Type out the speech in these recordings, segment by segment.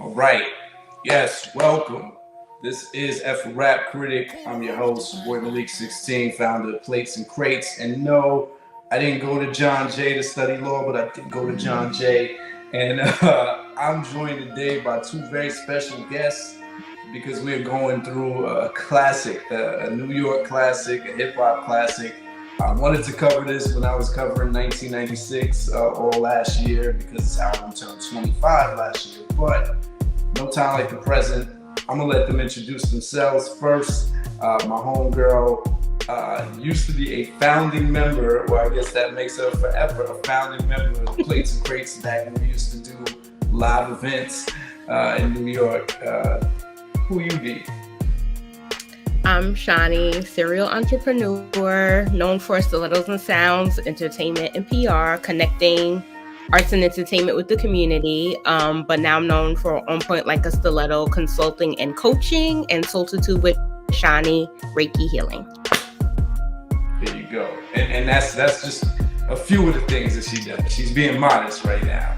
All right. Yes, welcome. This is F Rap Critic. I'm your host, Boy Malik 16, founder of Plates and Crates. And no, I didn't go to John Jay to study law, but I did go to John Jay. And I'm joined today by two very special guests because we're going through a classic, a New York classic, a hip hop classic. I wanted to cover this when I was covering 1996 all last year because this album turned 25 last year. But no time like the present. I'm gonna let them introduce themselves first. My homegirl used to be a founding member, or I guess that makes her forever a founding member of Plates and Crates back when we used to do live events in New York. Who you be? I'm Shani, serial entrepreneur, known for Stilettos and Sounds, entertainment and PR, connecting arts and entertainment with the community. But now I'm known for On Point Like a Stiletto, consulting and coaching, and Solitude with Shani, Reiki healing. There you go. And that's just a few of the things that she does. She's being modest right now.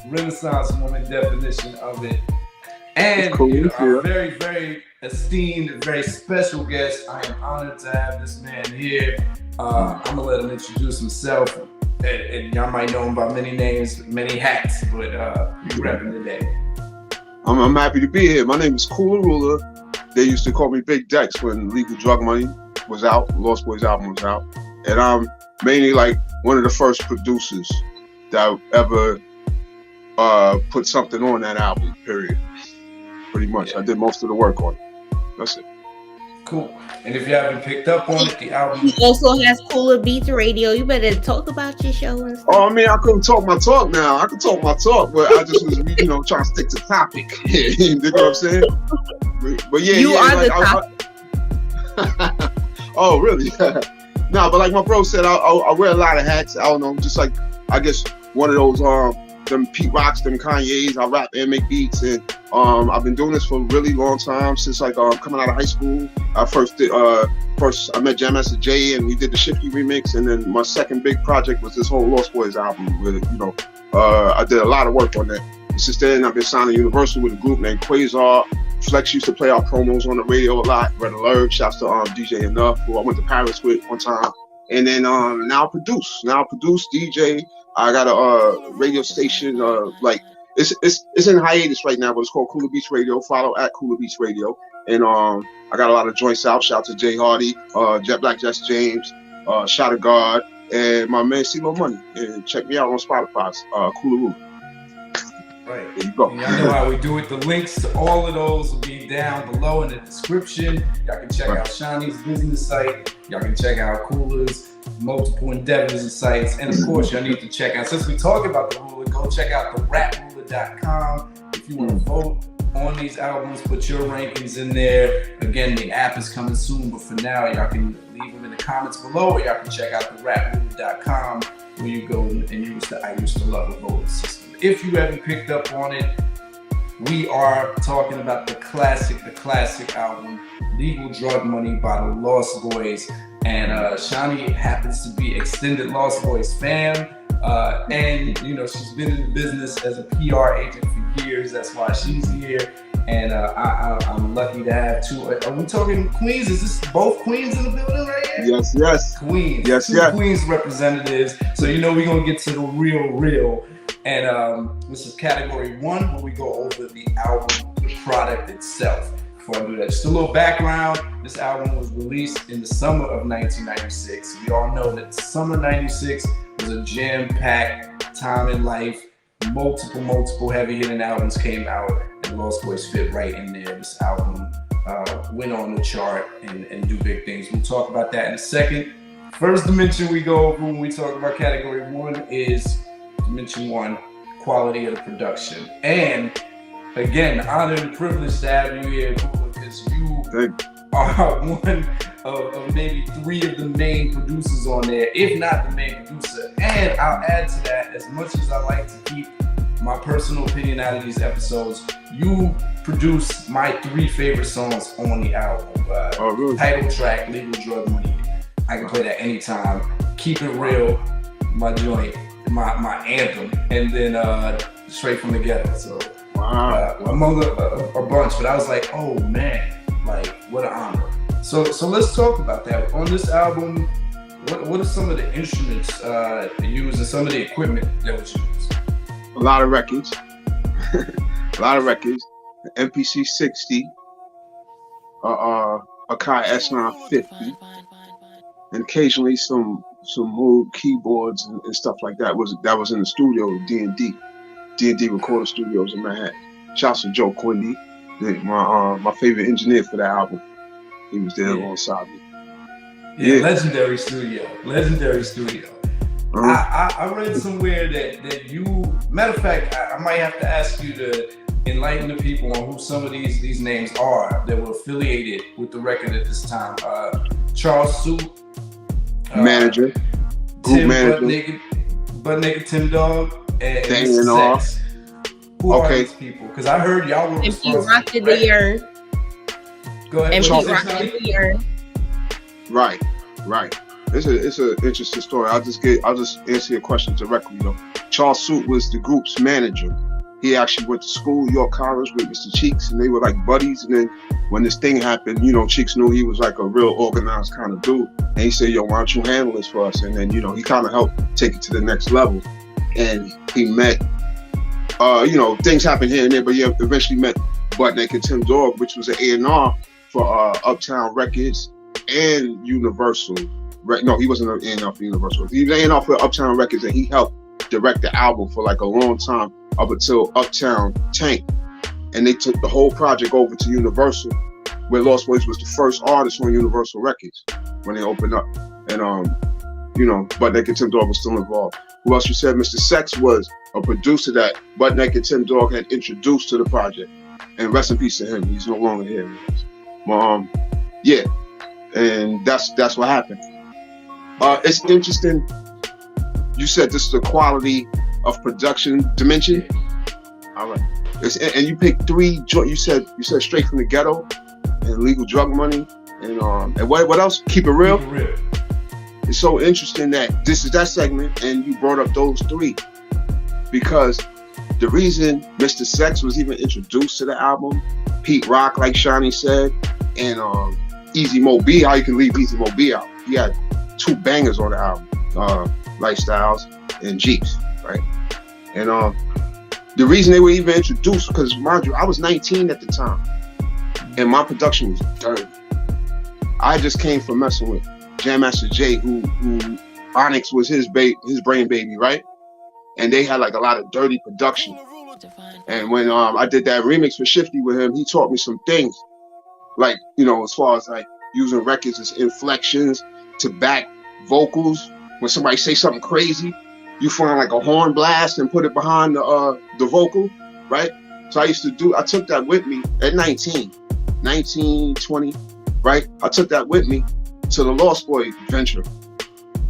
Renaissance woman definition of it. And cool, our very, very esteemed, very special guest. I am honored to have this man here. I'm gonna let him introduce himself. And y'all might know him by many names, many hats, but we repping today. I'm happy to be here. My name is Cool Ruler. They used to call me Big Dex when Legal Drug Money was out, Lost Boyz album was out. And I'm mainly like one of the first producers that ever put something on that album, period. Pretty much. Yeah. I did most of the work on it. That's it. Cool. And if you haven't picked up on it, the album... He also has Cooler Beats Radio. You better talk about your show and stuff. Oh, I mean, I couldn't talk my talk now. I could talk my talk, but I just was, trying to stick to topic. You know what I'm saying? But yeah, you are like, the topic. Oh, really? No, but like my bro said, I wear a lot of hats. I don't know, just like, I guess, one of those, them Pete Rocks, them Kanye's. I rap and make beats, and I've been doing this for a really long time, since like coming out of high school. I first I met Jam Master Jay, and we did the Shifty remix, and then my second big project was this whole Lost Boyz album. With I did a lot of work on that. Since then, I've been signing Universal with a group named Quasar. Flex used to play our promos on the radio a lot. Red Alert, shouts to DJ Enough, who I went to Paris with one time. And then now I produce, DJ. I got a radio station, it's in hiatus right now, but it's called Cooler Beats Radio. Follow at Cooler Beats Radio. And I got a lot of joints out. Shout out to Jay Hardy, Jet Black, Jess James, Shot of God, and my man CeeLo Money. And check me out on Spotify, Cooler Root. Right. There you go. And y'all know how we do it. The links to all of those will be down below in the description. Y'all can check out Shani's business site. Y'all can check out Cooler's multiple endeavors and sites. And of course, y'all need to check out, since we talk about the Ruler, go check out the rapruler.com. If you want to vote on these albums, put your rankings in there. Again, the app is coming soon, but for now, y'all can leave them in the comments below, or y'all can check out the rapruler.com, where you go and use the I Used to Love a voting system. If you haven't picked up on it, we are talking about the classic album, Legal Drug Money by the Lost Boyz. And Shani happens to be extended Lost Boyz fan. And she's been in the business as a PR agent for years. That's why she's here. And I'm lucky to have two. Are we talking Queens? Is this both Queens in the building right here? Yes. Queens. Yes. Queens representatives. So we're gonna get to the real. And this is category 1, where we go over the album, the product itself. Before I do that, just a little background. This album was released in the summer of 1996. We all know that summer 96 was a jam-packed time in life. Multiple heavy hitting albums came out, and Lost Boyz fit right in there. This album went on the chart and do big things. We'll talk about that in a second. First dimension we go over when we talk about category 1 is Dimension 1, quality of the production. And again, honor and privilege to have you here, because you are one of maybe 3 of the main producers on there, if not the main producer. And I'll add to that, as much as I like to keep my personal opinion out of these episodes, you produce my 3 favorite songs on the album. Really? Title track, Legal Drug Money. I can play that anytime. Keep It Real, my joint, my anthem. And then Straight from the Ghetto. So Wow. among a bunch, but I was like, oh man, like what an honor. So let's talk about that. On this album, what are some of the instruments used and some of the equipment that was used? A lot of records. A lot of records. The MPC 60, a Kai S950, and occasionally some Moog keyboards and stuff like that. That was in the studio, D&D Recording Studios in Manhattan. Shouts to Joe Quindy, my favorite engineer for that album. He was there alongside me. Yeah, legendary studio. I read somewhere that you, matter of fact, I might have to ask you to enlighten the people on who some of these names are that were affiliated with the record at this time. Charles Soup, manager, group manager, Butt Naked Tim Dog, and Sex. Who are these people? Because I heard y'all were responsible. MP Rock did the year. Go ahead. MP Rock did the year. Right. It's an interesting story. I'll just answer your question directly. Charles Soup was the group's manager. He actually went to school, York College, with Mr. Cheeks, and they were like buddies. And then when this thing happened, Cheeks knew he was like a real organized kind of dude. And he said, yo, why don't you handle this for us? And then, he kind of helped take it to the next level. And he met, things happened here and there, but he eventually met Butt Naked Tim Dog, which was an A&R for Uptown Records and Universal. No, he wasn't an A&R for Universal. He was an A&R for Uptown Records, and he helped direct the album for like a long time up until Uptown tanked. And they took the whole project over to Universal, where Lost Boyz was the first artist on Universal Records when they opened up. And, Butt Naked Tim Dog was still involved. Who else you said? Mr. Sex was a producer that Butt Naked Tim Dog had introduced to the project. And rest in peace to him. He's no longer here. Yeah. And that's what happened. It's interesting. You said this is the quality of production dimension. All right. And you picked three. You said Straight from the Ghetto and Legal Drug Money and what else? Keep It Real. Keep It Real. It's so interesting that this is that segment and you brought up those three, because the reason Mr. Sex was even introduced to the album, Pete Rock, like Shani said, and Easy Mo B. How you can leave Easy Mo B out? He had two bangers on the album, Lifestyles and Jeeps, right? And the reason they were even introduced, because mind you, I was 19 at the time, and my production was dirty. I just came from messing with Jam Master Jay, who Onyx was his brain baby, right? And they had like a lot of dirty production. And when I did that remix for Shifty with him, he taught me some things, like, as far as like using records as inflections to back vocals. When somebody say something crazy, you find like a horn blast and put it behind the vocal, right? So I took that with me at 19, 20, right? I took that with me to the Lost Boy venture.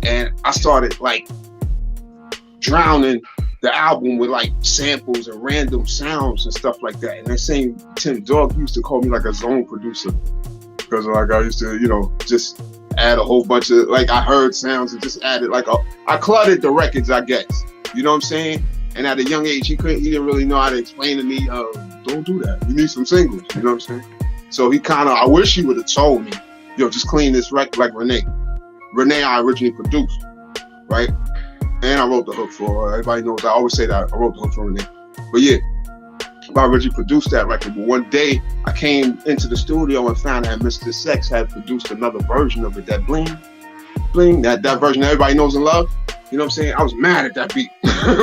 And I started like drowning the album with like samples and random sounds and stuff like that. And that same Tim Dog used to call me like a zone producer, because like I used to, just add a whole bunch of, like, I heard sounds and just added I cluttered the records, I guess. You know what I'm saying? And at a young age, he didn't really know how to explain to me, don't do that. You need some singles. You know what I'm saying? So I wish he would have told me, just clean this record like Renee. Renee, I originally produced, right? And I wrote the hook for her. Everybody knows, I always say that I wrote the hook for Renee. But yeah, I originally produced that record. But one day I came into the studio and found that Mr. Sex had produced another version of it, that bling, that version that everybody knows and loves. You know what I'm saying? I was mad at that beat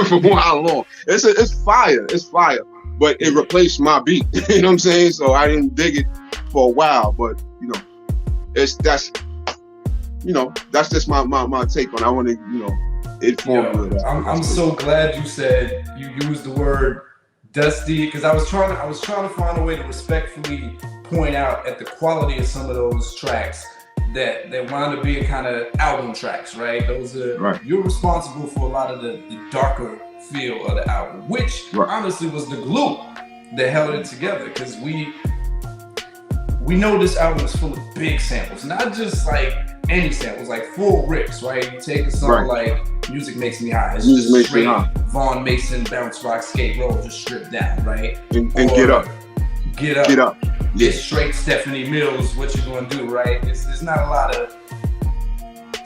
for a while long. It's fire, but it replaced my beat. You know what I'm saying? So I didn't dig it for a while, but that's just my take on it. I want to, inform you. I'm so glad you said you used the word dusty, because I was trying to find a way to respectfully point out at the quality of some of those tracks that wound up being kind of album tracks, right? Those are right. You're responsible for a lot of the darker feel of the album, which honestly was the glue that held it together, because we know this album is full of big samples, not just like any samples, like full rips, right? You take a song like Music Makes Me High, it's just straight Vaughn Mason bounce rock skate roll just stripped down, right? And get up. Get up. Get up. Get straight Stephanie Mills, what you gonna do, right? There's not a lot of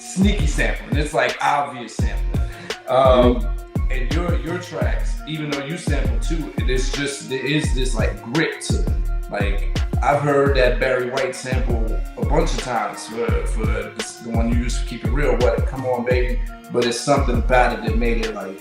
sneaky sampling. It's like obvious sampling. And your tracks, even though you sample too, there is this like grit to them. Like I've heard that Barry White sample a bunch of times for the one you used to Keep It Real. What? Come on, baby. But it's something about it that made it like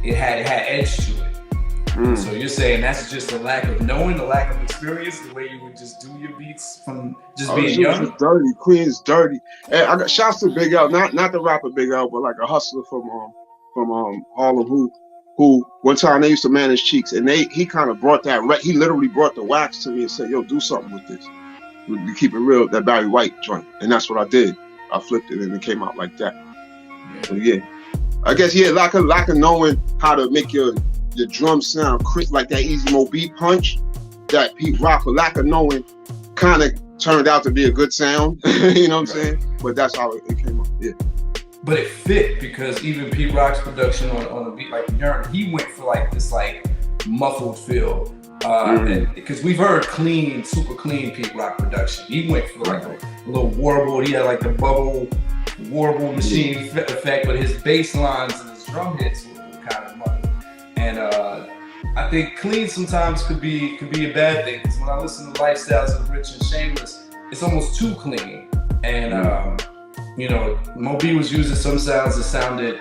it had edge to it. So you're saying that's just a lack of knowing, the lack of experience, the way you would just do your beats from just being young? Dirty. Queen's dirty. And I got shouts to Big L, not the rapper Big L, but like a hustler from Harlem who one time they used to manage Cheeks, and he kind of brought he literally brought the wax to me and said, yo, do something with this. You Keep It Real, that Barry White joint. And that's what I did. I flipped it and it came out like that. So yeah. I guess lack of knowing how to make your drums sound crisp, like that Easy Mo beat punch, that Pete Rock, for lack of knowing, kind of turned out to be a good sound. You know what I'm saying? But that's how it came up. Yeah. But it fit because even Pete Rock's production on a beat like Yearn, he went for like this like muffled feel. Because we've heard clean, super clean Pete Rock production. He went for like a little warble. He had like the bubble warble machine effect, but his bass lines and his drum hits were kind of muddled. And I think clean sometimes could be a bad thing, because when I listen to Lifestyles of the Rich and Shameless, it's almost too clean. And Mo B was using some sounds that sounded,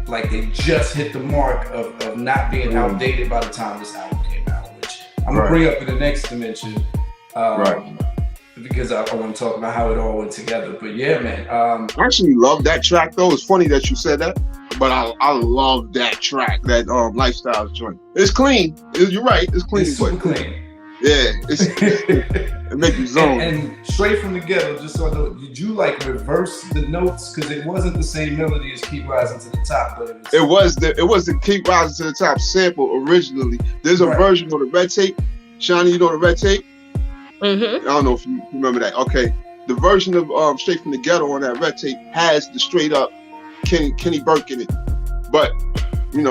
like they just hit the mark of not being outdated by the time this album came out, which I'm gonna bring up in the next dimension. Because I want to talk about how it all went together. But yeah, man. I actually love that track though. It's funny that you said that, but I love that track, that Lifestyles joint. It's clean. You're right. It's clean. It's super clean. Yeah, it makes you zone. And straight from the ghetto, just so I know, did you like reverse the notes? Because it wasn't the same melody as Keep Rising to the Top, but it was the Keep Rising to the Top sample originally. There's a version on the Red Tape. Shani, you know the Red Tape? Mm-hmm. I don't know if you remember that. Okay, the version of Straight from the Ghetto on that Red Tape has the straight up Kenny Burke in it, but we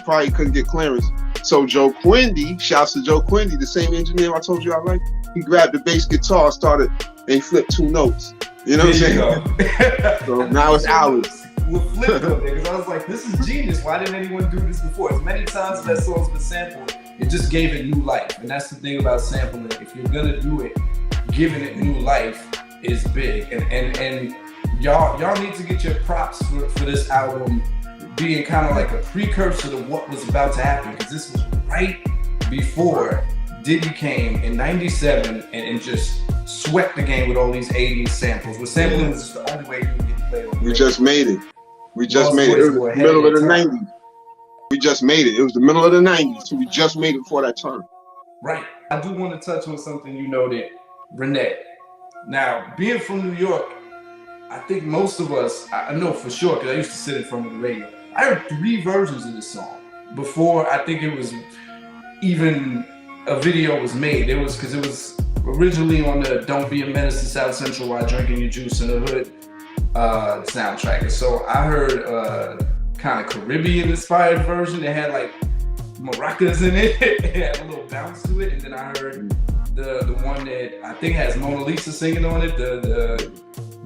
probably couldn't get clearance. So Joe Quindy, shouts to Joe Quindy, the same engineer I told you I like. He grabbed the bass guitar, started and flipped 2 notes. You know what I'm saying? So now it's ours. We'll flip them, because I was like, this is genius. Why didn't anyone do this before? As many times as that song's been sampled, it just gave it new life. And that's the thing about sampling. If you're gonna do it, giving it new life is big. And y'all need to get your props for this album being kind of like a precursor to what was about to happen, because this was right before Diddy came in '97 and just swept the game with all these 80s samples. With sampling was just the only way you could get played on. We just made it. It was the middle of the 90s. We just made it. It was the middle of the 90s, so we just made it before that turn. Right. I do want to touch on something you noted, Renee. Now, being from New York, I think most of us, I know for sure, because I used to sit in front of the radio, I heard 3 versions of this song before I think it was even a video was made. It was originally on the Don't Be a Menace to South Central While Drinking Your Juice in the Hood soundtrack. And so I heard kind of Caribbean inspired version. It had like maracas in it. It had a little bounce to it. And then I heard the one that I think has Mona Lisa singing on it, the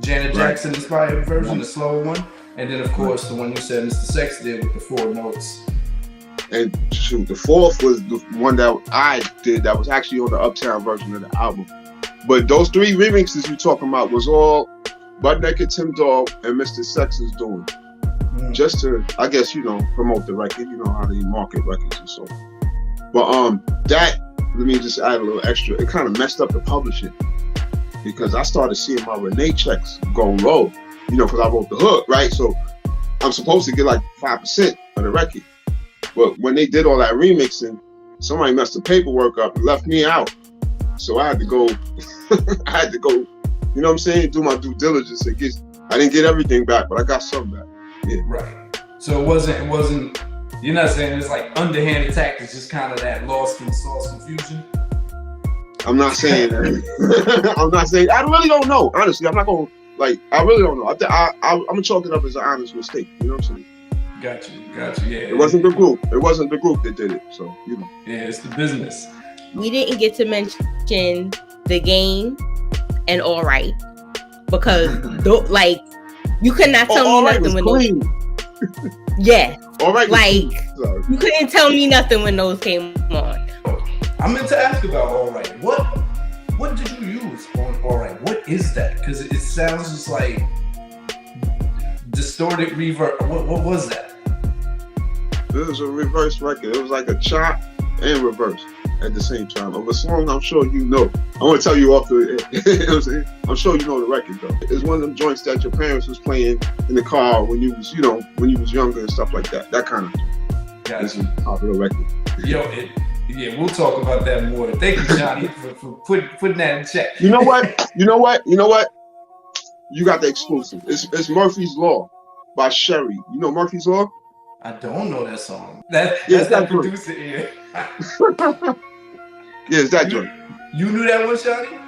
Janet Jackson inspired version, the slow one. And then of course the one you said Mr. Sex did with the 4 notes. And shoot, the 4th was the one that I did that was actually on the Uptown version of the album. But those 3 remixes you're talking about was all Butt Naked Tim Dog and Mr. Sex is doing. Just to, I guess, promote the record, how they market records and so on. But let me just add a little extra. It kind of messed up the publishing, because I started seeing my Renee checks go low, because I wrote the hook, right? So I'm supposed to get like 5% of the record. But when they did all that remixing, somebody messed the paperwork up and left me out. So I had to go, you know what I'm saying? Do my due diligence. I didn't get everything back, but I got some back. Yeah. Right. So it wasn't, you're not saying it's like underhanded tactics, just kind of that lost in sauce confusion? I'm not saying that. I'm not saying, I really don't know. Honestly, I'm not going to, I really don't know. I'm going to chalk it up as an honest mistake. You know what I'm saying? Got you. Yeah. It wasn't the group. It wasn't the group that did it. So, you know. Yeah, it's the business. We didn't get to mention The Game and All Right because like you could not tell me nothing when clean. those. Yeah. All Right. Like you couldn't tell me nothing when those came on. I meant to ask about All Right. What did you use on All Right? What is that? Because it sounds just like distorted reverb. What was that? It was a reverse record. It was like a chop and reverse at the same time. Of a song I'm sure you know. I want to tell you off the. I'm sure you know the record though. It's one of them joints that your parents was playing in the car when you was, when you was younger and stuff like that. That kind of. It's a popular record. Yo, yeah, we'll talk about that more. Thank you, Johnny, for putting that in check. You know what? You got the exclusive. It's Murphy's Law by Sherry. You know Murphy's Law? I don't know that song. That's that producer here. Yeah, it's that joint. You knew that one, Shawty?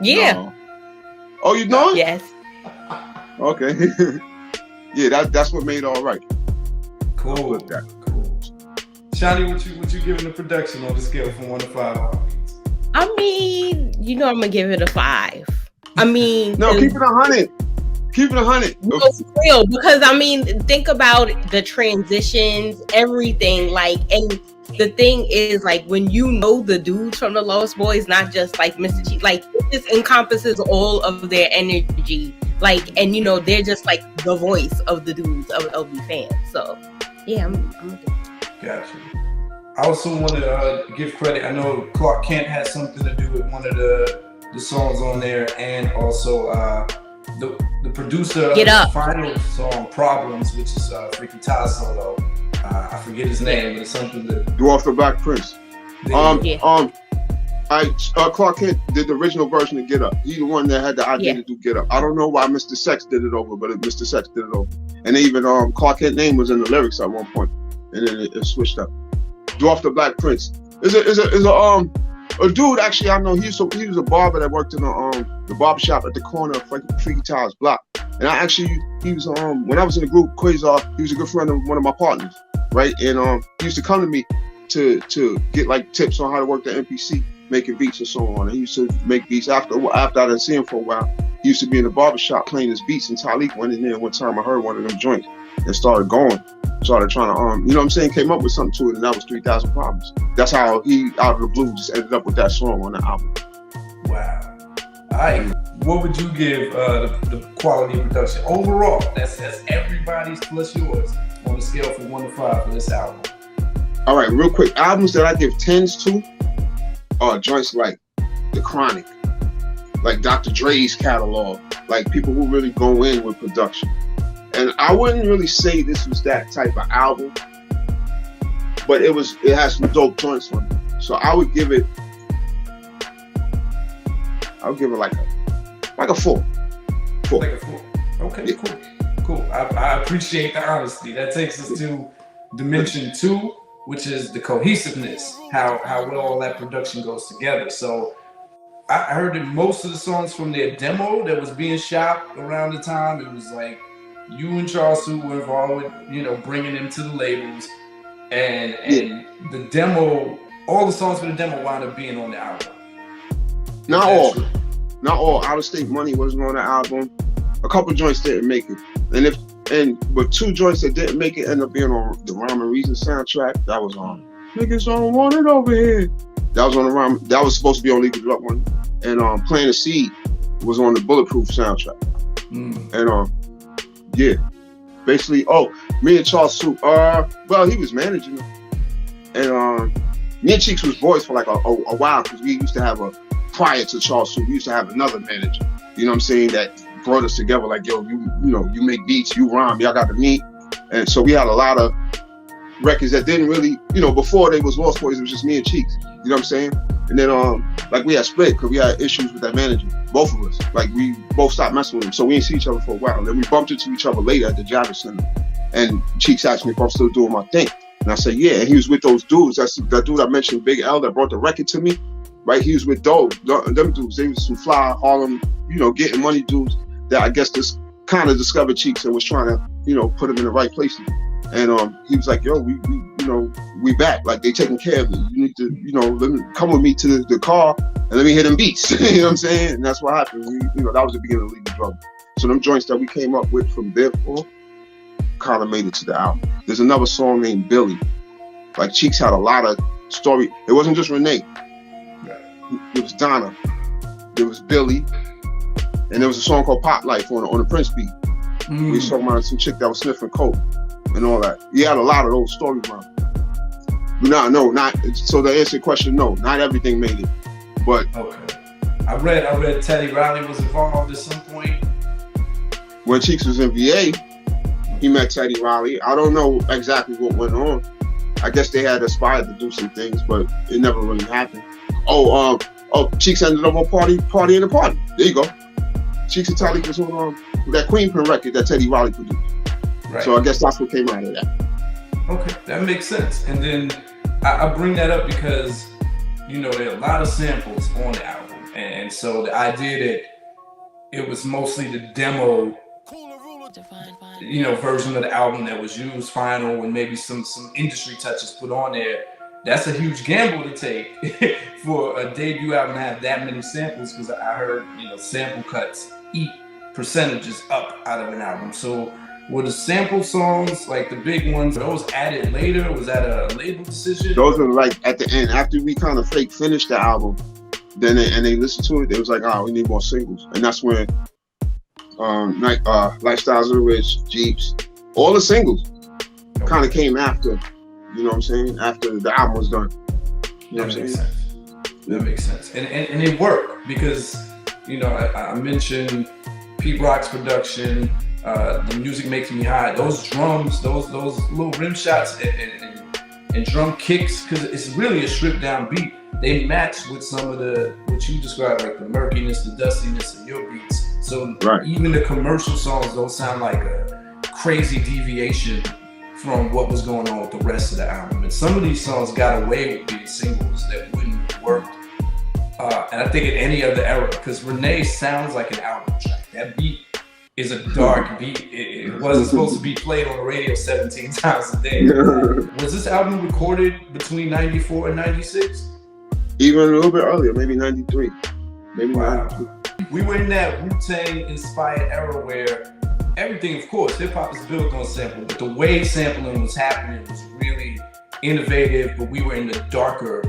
Yeah. No. Oh, you know it? Yes. Okay. Yeah, that's what made All Right. Cool. Cool. Shawty, what you giving the production on the scale from 1 to 5? I mean, I'm gonna give it a 5. I mean, no, keep it 100. Keep it 100. No, for real, because I mean, think about the transitions, everything. Like, and the thing is, like, when you know the dudes from the Lost Boys, not just like Mr. Cheeks, like it just encompasses all of their energy. Like, and they're just like the voice of the dudes of LB fans. So, yeah, I'm Gotcha. I also want to give credit. I know Clark Kent has something to do with one of the songs on there, and also the producer of the final song, Problems, which is Freaky Ty solo. I forget his name, but it's something that Do Off the Black Prince. Clark Kent did the original version of Get Up. He's the one that had the idea to do Get Up. I don't know why Mr. Sex did it over, but Mr. Sex did it over. And even Clark Kent's name was in the lyrics at one point, and then it switched up. Do Off the Black Prince is a dude. Actually, I know he was a barber that worked in the barber shop at the corner of Freaky Ty's block. And he was when I was in the group Quasar, he was a good friend of one of my partners, right? And he used to come to me to get like tips on how to work the MPC, making beats and so on. And he used to make beats after I didn't see him for a while. He used to be in the barber shop playing his beats, and Talik went in there one time. I heard one of them joints and started trying to came up with something to it, and that was 3,000 Problems. That's how he out of the blue just ended up with that song on the album. Wow. All right, what would you give the quality of production overall? That's everybody's plus yours on a scale from 1 to 5 for this album. All right, real quick, albums that I give 10s to are joints like The Chronic, like Dr. Dre's catalog, like people who really go in with production. And I wouldn't really say this was that type of album, but it has some dope joints on it. So I would give it like a 4. Like a 4. Okay, yeah. Cool. I appreciate the honesty. That takes us to dimension 2, which is the cohesiveness, how well all that production goes together. So I heard that most of the songs from their demo that was being shot around the time, it was like you and Charles Sue were involved with, bringing them to the labels, and the demo, all the songs for the demo wound up being on the album. Not all. Out of State Money wasn't on the album. A couple joints didn't make it, but 2 joints that didn't make it ended up being on the Rhyme and Reason soundtrack. That was on Niggas Don't Want It Over Here. That was on the Rhyme. That was supposed to be on Legal Drug one, and Plant a Seed was on the Bulletproof soundtrack. And yeah, basically, me and Charles Sue, he was managing them. And me and Cheeks was voiced for like a while, because we used to have prior to Charles Sue, we used to have another manager, you know what I'm saying, that brought us together, like, yo, you make beats, you rhyme, y'all got to meet. And so we had a lot of records that didn't really, before they was Lost Boys, it was just me and Cheeks, you know what I'm saying? And then, like, we had split because we had issues with that manager, both of us. Like, we both stopped messing with him, so we didn't see each other for a while. And then we bumped into each other later at the Javits Center. And Cheeks asked me if I'm still doing my thing. And I said, yeah. And he was with those dudes. That's that dude I mentioned, Big L, that brought the record to me, right? He was with them dudes. They was some fly Harlem, getting money dudes that I guess just kind of discovered Cheeks and was trying to, put them in the right places. And he was like, yo, we back. Like, they taking care of me. You need to, let me come with me to the car and let me hit them beats. You know what I'm saying? And that's what happened. That was the beginning of Legal Drum. So them joints that we came up with from Therefore kind of made it to the album. There's another song named Billy. Like, Cheeks had a lot of story. It wasn't just Renee. It was Donna. There was Billy. And there was a song called Pop Life on the Prince beat. We was talking about some chick that was sniffing coke and all that. He had a lot of those storylines. Not so to answer your question, no, not everything made it. But okay. I read Teddy Riley was involved at some point. When Cheeks was in VA, he met Teddy Riley. I don't know exactly what went on. I guess they had aspired to do some things, but it never really happened. Cheeks ended up on Party in the Party. There you go. Cheeks and Teddy was on that Queen Pin record that Teddy Riley produced. Right. So I guess that's what came out of that. Okay, that makes sense. And then I bring that up because, there are a lot of samples on the album. And so the idea that it was mostly the demo, version of the album that was used final and maybe some industry touches put on there, that's a huge gamble to take for a debut album to have that many samples, because I heard, sample cuts eat percentages up out of an album. So were the sample songs, like the big ones, were those added later? Was that a label decision? Those are like at the end, after we kind of finished the album, then they listened to it, they was like, we need more singles. And that's when Lifestyles of the Rich, Jeeps, all the singles kind of came after, you know what I'm saying, after the album was done. You know what I'm saying? That makes sense. And it worked because, I mentioned Pete Rock's production, the music makes me high. Those drums, those little rim shots and drum kicks, because it's really a stripped down beat. They match with some of what you described, like the murkiness, the dustiness of your beats. So even the commercial songs don't sound like a crazy deviation from what was going on with the rest of the album. And some of these songs got away with being singles that wouldn't have worked. And I think in any other era, because Renee sounds like an album track. That beat is a dark beat. It wasn't supposed to be played on the radio 17 times a day. Was this album recorded between 94 and 96? Even a little bit earlier, maybe 93. Maybe 92. We were in that Wu-Tang inspired era where everything, of course, hip hop is built on sample, but the way sampling was happening was really innovative, but we were in the darker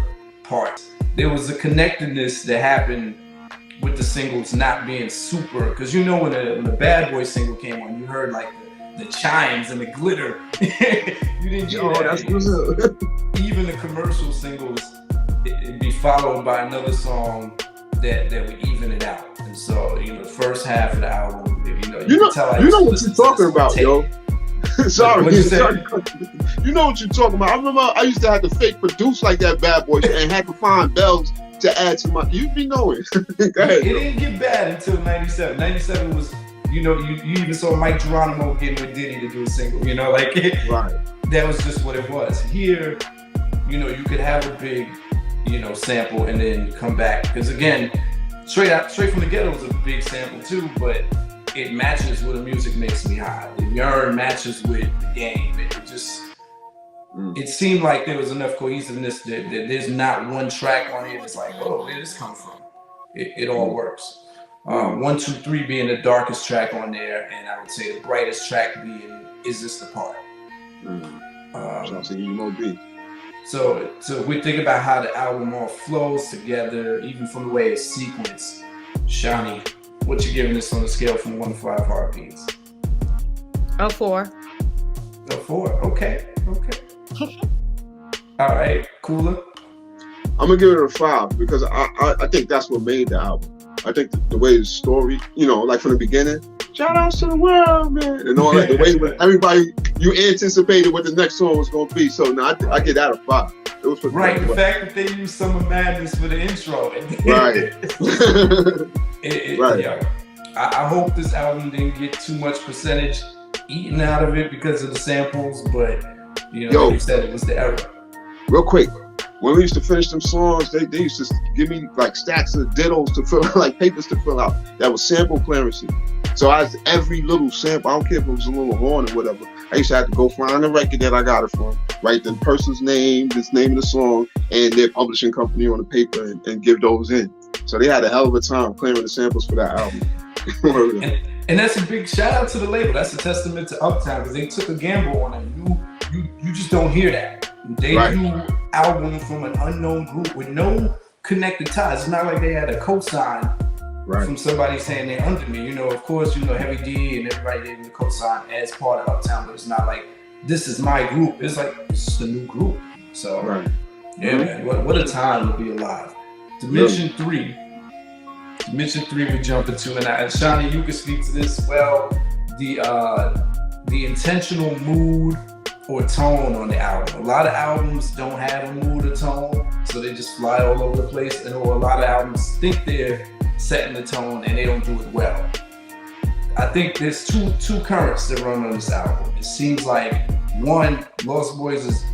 parts. There was a connectedness that happened with the singles not being super, because when the Bad Boy single came on, you heard like the chimes and the glitter. You didn't get that. That's what's up. Even the commercial singles, it'd be followed by another song that would even it out. And so, the first half of the album, you know what you're talking about, yo. Sorry. You know what you're talking about. I remember I used to have to fake produce like that Bad Boy and had to find bells to add to my. You be knowing. Go ahead, it didn't get bad until 97. 97 was, you even saw Mike Geronimo getting with Diddy to do a single. Right. That was just what it was. Here, you could have a big, sample and then come back, because again, straight from the Ghetto was a big sample too, but it matches with the music makes me high. The Yearn matches with the game. It seemed like there was enough cohesiveness that there's not one track on it that's like, where did this come from? It all works. 1, 2, 3 being the darkest track on there, and I would say the brightest track being Is This the Part? So we think about how the album all flows together, even from the way it's sequenced. Shani, what you giving this on a scale from 1 to 5 heartbeats? 4. 4. Okay. All right, Cooler. I'm gonna give it a 5 because I think that's what made the album. I think the way the story, like from the beginning, shout outs to the world, man, and all that. The way when everybody, you anticipated what the next song was gonna be. So now I get that a 5. It was right. The fact that they used Summer Madness for the intro. Right. Right. Yeah. I hope this album didn't get too much percentage eaten out of it because of the samples, but like you said, it was the era. Real quick, when we used to finish them songs, they used to give me like stacks of dittos to fill out, like papers to fill out. That was sample clearances. So every little sample, I don't care if it was a little horn or whatever, I used to have to go find the record that I got it from, write the person's name, this name of the song, and their publishing company on the paper, and give those in. So they had a hell of a time clearing the samples for that album. and that's a big shout out to the label. That's a testament to Uptown, because they took a gamble on it. You just don't hear that. They do album from an unknown group with no connected ties. It's not like they had a cosign from somebody saying they're under me. You know, of course, you know, Heavy D and everybody gave me the cosign as part of Uptown, but it's not like this is my group. It's like it's just a new group. So yeah, man, what a time to be alive. Dimension 3. Dimension 3 we jump into, and Shawnee, you can speak to this well. The intentional mood or tone on the album. A lot of albums don't have a mood or tone, so they just fly all over the place, and or a lot of albums think they're setting the tone and they don't do it well. I think there's two currents that run on this album. It seems like one, Lost Boyz is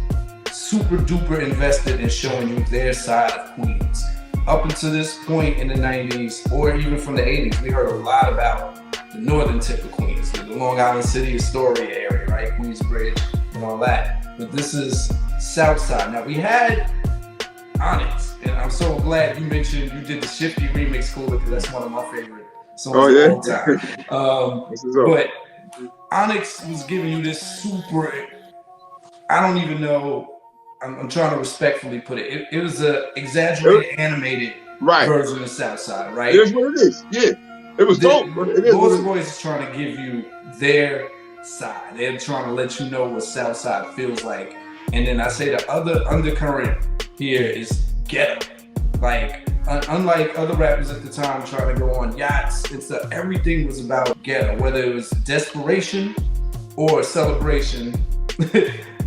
super duper invested in showing you their side of Queens. Up until this point in the 90s, or even from the 80s, we heard a lot about the northern tip of Queens, the Long Island City, Astoria area, right? Queensbridge and all that. But this is South Side. Now we had Onyx, and I'm so glad you mentioned you did the Shifty remix, cool, because that's one of my favorite songs of all time. But Onyx was giving you this super, I don't even know, I'm trying to respectfully put it. It was a exaggerated, animated version of Southside, right? It is what it is. Yeah, it was dope. But it is Boyz Boyz is trying to give you their side. They're trying to let you know what Southside feels like. And then I say the other undercurrent here is ghetto. Like, unlike other rappers at the time trying to go on yachts and stuff, everything was about ghetto, whether it was desperation or celebration.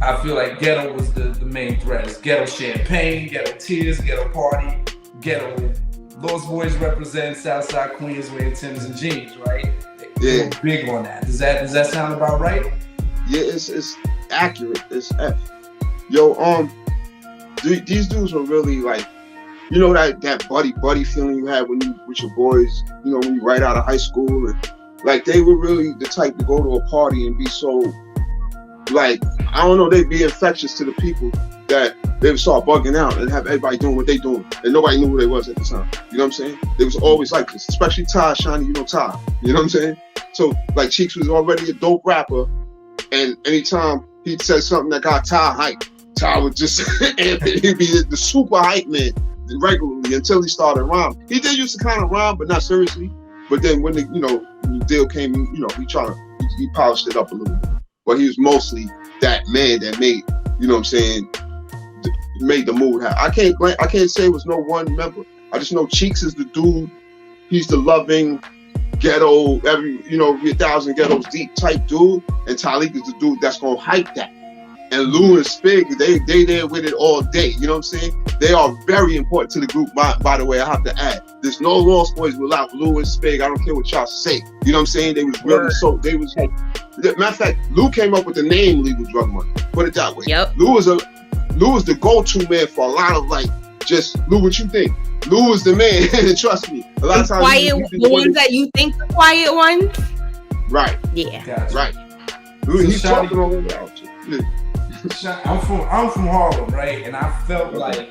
I feel like ghetto was the main thread. It's ghetto champagne, ghetto tears, ghetto party, ghetto. Lost Boyz represent Southside Queens wearing Timbs and jeans, right? They're big on that. Does that sound about right? Yeah, it's accurate. It's F. Yo, these dudes were really like, you know, that buddy feeling you had when you with your boys, you know, when you right out of high school, and like they were really the type to go to a party and be so, like, I don't know, they'd be infectious to the people that they would start bugging out and have everybody doing what they doing, and nobody knew who they was at the time. You know what I'm saying? They was always like this, especially Ty, Shawnee, you know Ty. You know what I'm saying? So like Cheeks was already a dope rapper, and anytime he said something that got Ty hype, Ty would just he'd be the super hype man regularly until he started rhyming. He did used to kind of rhyme, but not seriously. But then when the deal came, you know, he polished it up a little bit. But he was mostly that man that made, you know what I'm saying, made the mood happen. I can't say it was no one member. I just know Cheeks is the dude. He's the loving ghetto, every 1,000 ghettos deep type dude, and Talik is the dude that's gonna hype that. And Lou and Spig, they there with it all day. You know what I'm saying? They are very important to the group. By the way, I have to add, there's no Lost Boyz without Lou and Spig. I don't care what y'all say. You know what I'm saying? They was really they was like. Matter of fact, Lou came up with the name Legal Drug Money. Put it that way. Yep. Lou is the go-to man for a lot of like, just Lou, what you think? Lou is the man, and trust me. A lot of times, the ones that you think the quiet ones. Right. Yeah. Gotcha. Right. Lou, he's talking all over out. Yeah. I'm from Harlem, right? And I felt like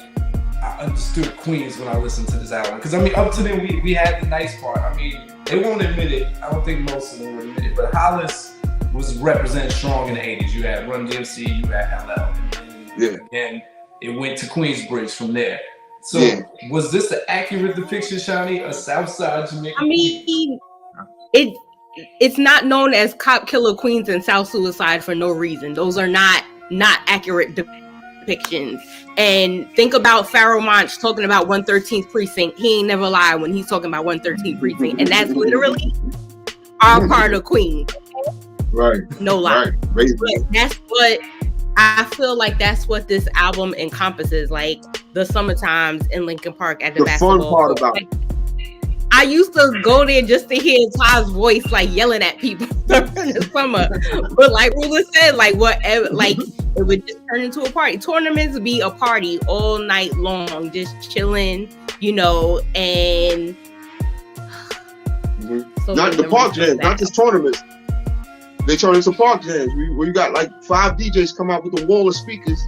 I understood Queens when I listened to this album. Because I mean, up to then we had the nice part. I mean, they won't admit it. I don't think most of them would admit it. But Hollis was represented strong in the 80s. You had Run DMC, you had LL. And it went to Queensbridge from there. So was this an accurate depiction, Shawnee, of Southside Jamaica? I mean, it's not known as Cop Killer Queens and South Suicide for no reason. Those are not accurate depictions. And think about Pharoah Monch talking about 113th Precinct. He ain't never lied when he's talking about 113th Precinct. And that's literally our part of Queens. Right. No lie. Right. That's what I feel like. That's what this album encompasses. Like the summertimes in Lincoln Park at the basketball. The fun part about it. I used to go there just to hear Ty's voice, like yelling at people during the summer. But like Rula said, like whatever, like it would just turn into a party. Tournaments would be a party all night long, just chilling, and also not the remember park jams, that. not just tournaments. They turn into park jams. Where you got like 5 DJs come out with a wall of speakers.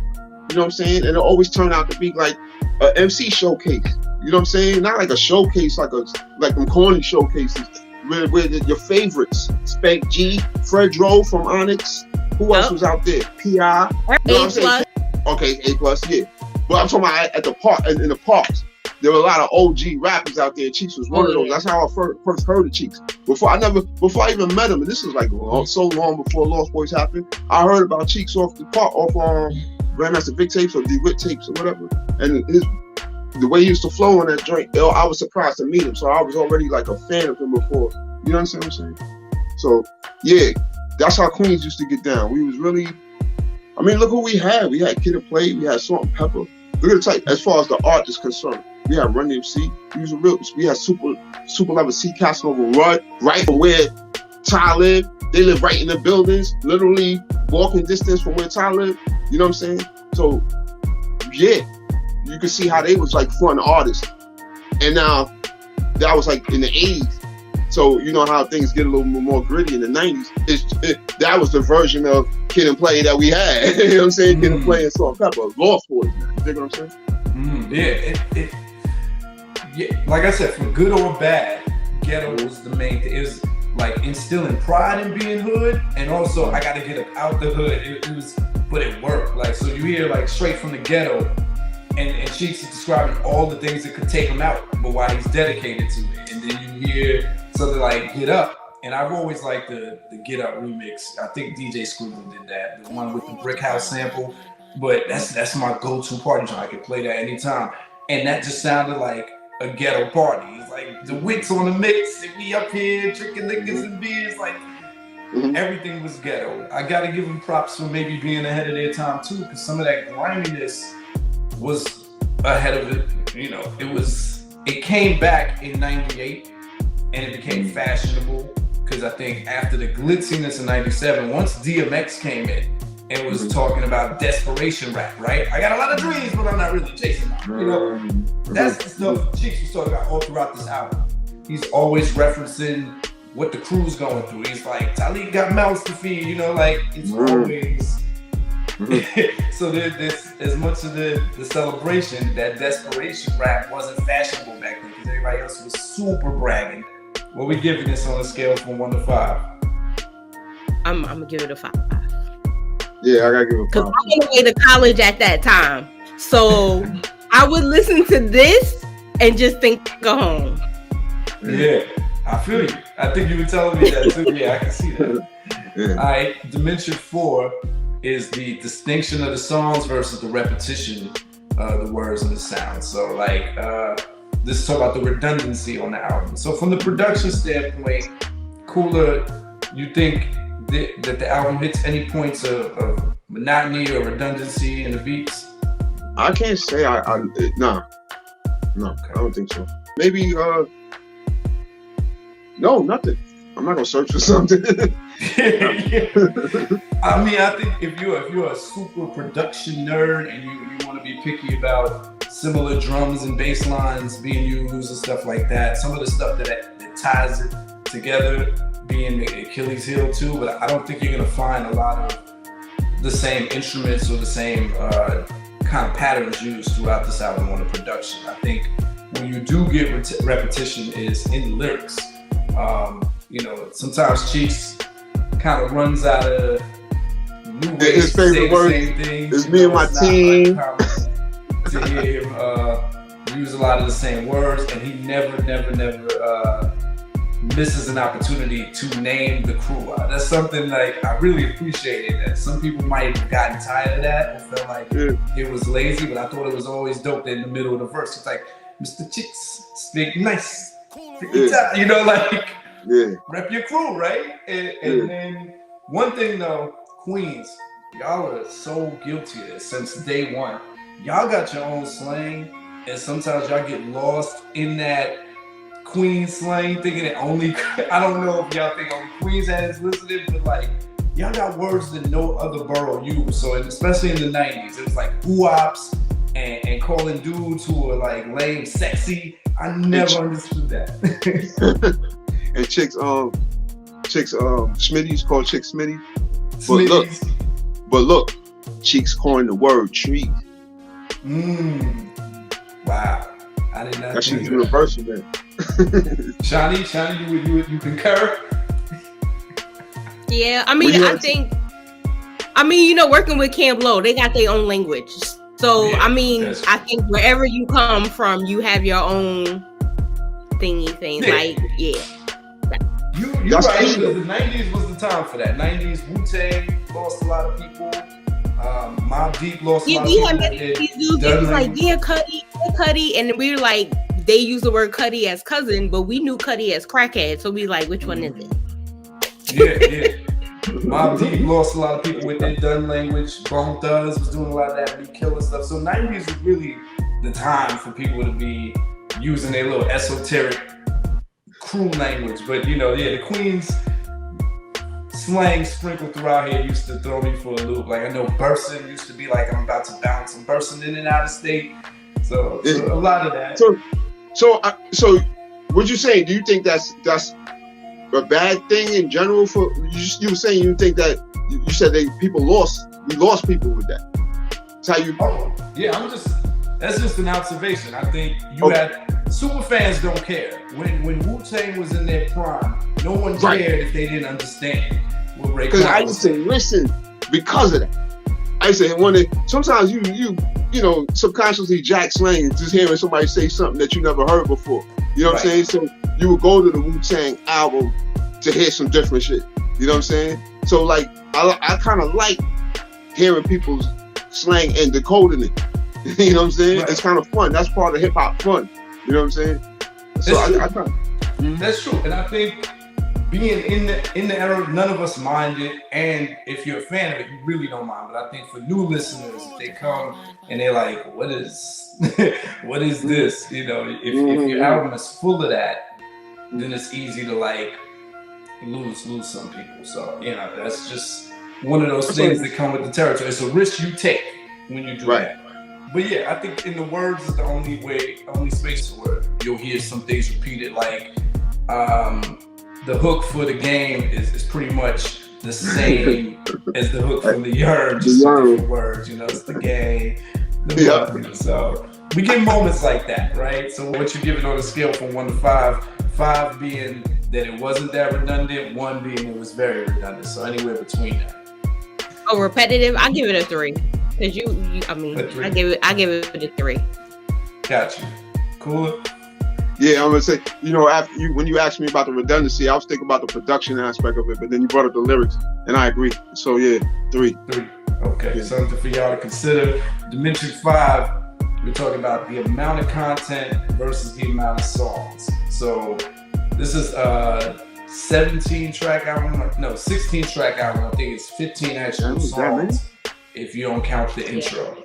You know what I'm saying? And it always turn out to be like an MC showcase. You know what I'm saying? Not like a showcase, like them corny showcases. Where your favorites, Spank G, Fred Dro from Onyx. Who else was out there? P.I. You know what I'm saying? Okay, A+, yeah. But I'm talking about at the park, in the parks. There were a lot of OG rappers out there. Cheeks was one of those. That's how I first heard of Cheeks. Before I even met him, and this was like so long before Lost Boys happened. I heard about Cheeks off Grandmaster Vic tapes or D-Wit tapes or whatever. And the way he used to flow on that joint, I was surprised to meet him. So I was already like a fan of him before. You understand what I'm saying? So yeah, that's how Queens used to get down. We was really, I mean, look who we had. We had Kid and Play. We had Salt and Pepper. Look at the type as far as the art is concerned. We had Run DMC. We had super level C Casanova Rudd, right from where Ty lived. They live right in the buildings, literally walking distance from where Ty lived. You know what I'm saying? So yeah, you can see how they was like fun artists. And now that was like in the 80s. So you know how things get a little more gritty in the 90s. That was the version of Kid and Play that we had. You know what I'm saying? Kid and Play and Salt and Pepper, Lost Boys. You dig what I'm saying? Yeah, like I said, for good or bad, ghetto was the main thing. It was like instilling pride in being hood, and also I got to get out the hood. It was, but it worked. Like, so you hear like straight from the ghetto, and Cheeks is describing all the things that could take him out, but why he's dedicated to it. And then you hear something like Get Up, and I've always liked the Get Up remix. I think DJ Scribble did that, the one with the Brick House sample. But that's my go-to party song. I could play that anytime, and that just sounded like a ghetto party. It's like the Wicks on the mix, and we up here drinking liquors and beers. Like everything was ghetto. I gotta give them props for maybe being ahead of their time too, because some of that griminess was ahead of it. You know, it came back in '98, and it became fashionable. Because I think after the glitziness of '97, once DMX came in and was talking about desperation rap, right? I got a lot of dreams, but I'm not really chasing them. You know, that's the stuff Cheeks was talking about all throughout this album. He's always referencing what the crew's going through. He's like, Talib got mouths to feed, you know, like it's always. So there's as much of the celebration, that desperation rap wasn't fashionable back then because everybody else was super bragging. What we giving this on a scale from 1 to 5? I'm gonna give it a 5. Yeah, I gotta give it a 5. Because I went away to college at that time, so I would listen to this and just think go home. Yeah, I feel you. I think you were telling me that too. Yeah, I can see that. Yeah. All right, Dimension 4 is the distinction of the songs versus the repetition of the words and the sounds. So like, this is talking about the redundancy on the album. So from the production standpoint, Cooler, you think that the album hits any points of monotony or redundancy in the beats? I can't say no, I don't think so. Maybe no, nothing. I'm not gonna search for something. I mean, I think if you're a super production nerd and you want to be picky about similar drums and bass lines being used and stuff like that, some of the stuff that ties it together being the Achilles heel too, but I don't think you're gonna find a lot of the same instruments or the same kind of patterns used throughout this album on the production. I think when you do get repetition is in the lyrics. You know, sometimes Cheeks kind of runs out of new ways his favorite word is me and my team. To hear him use a lot of the same words, and he never misses an opportunity to name the crew. That's something like I really appreciated. That some people might have gotten tired of that and felt like it was lazy, but I thought it was always dope that in the middle of the verse it's like, Mr. Cheeks, speak nice, you know, like rep your crew, right? And then one thing though, Queens, y'all are so guilty of this since day one. Y'all got your own slang, and sometimes y'all get lost in that Queens slang, thinking that only, I don't know if y'all think only Queens has listening, but like, y'all got words that no other borough use. So, especially in the 90s, it was like hoo-ops and calling dudes who are like lame, sexy. I never understood that. and chicks Smitty's called Chick Smitty. Smitties. But look, Cheeks coined the word treat. Wow. I did not. That shit's universal, man. Shani, you concur? Yeah, I mean, working with Camp Low, they got their own language. So, yeah, I mean, I think wherever you come from, you have your own thing. Yeah. Like, yeah. You're right, because the 90s was the time for that. 90s, Wu-Tang lost a lot of people. Mobb Deep lost a lot of people. Yeah, these dudes was like, Cuddy. And we were like, they use the word Cuddy as cousin, but we knew Cuddy as crackhead. So we like, which one is it? Yeah. Mobb Deep lost a lot of people with their Dun language. Bone Thugs was doing a lot of that beat killer stuff. So 90s was really the time for people to be using their little esoteric crew language. But the Queens slang sprinkled throughout here used to throw me for a loop. Like I know Burson used to be like, I'm about to bounce. I'm bursting in and out of state. So a lot of that. So what you saying? Do you think that's a bad thing in general? For you were saying you think that you said we lost people with that. That's how you. That's just an observation. I think you had super fans don't care. When Wu-Tang was in their prime, no one cared if they didn't understand what Ray. Because I used to listen because of that. I used to sometimes you subconsciously jack slang just hearing somebody say something that you never heard before. You know what I'm saying? So you would go to the Wu-Tang album to hear some different shit. You know what I'm saying? So like I kind of like hearing people's slang and decoding it. You know what I'm saying? Right. It's kind of fun. That's part of hip hop fun. You know what I'm saying? So That's true. And I think being in the era, none of us mind it. And if you're a fan of it, you really don't mind. But I think for new listeners, if they come and they're like, what is this? If your album is full of that, then it's easy to like lose some people. So, that's just one of those things that come with the territory. It's a risk you take when you do that. But yeah, I think in the words is the only space where you'll hear some things repeated. Like the hook for the game is pretty much the same as the hook from the Yearn, just different words. It's the game. So we get moments like that, right? So what you give it on a scale from 1 to 5, 5 being that it wasn't that redundant, 1 being it was very redundant. So anywhere between that. Oh, repetitive? I give it a 3. Cause I give it a 3. Gotcha. Cool. Yeah, I'm gonna say, when you asked me about the redundancy, I was thinking about the production aspect of it, but then you brought up the lyrics, and I agree. So yeah, 3. Okay, something for y'all to consider. Dimension 5, we're talking about the amount of content versus the amount of songs. So this is a 16-track album. I think it's 15 actual songs. If you don't count the intro.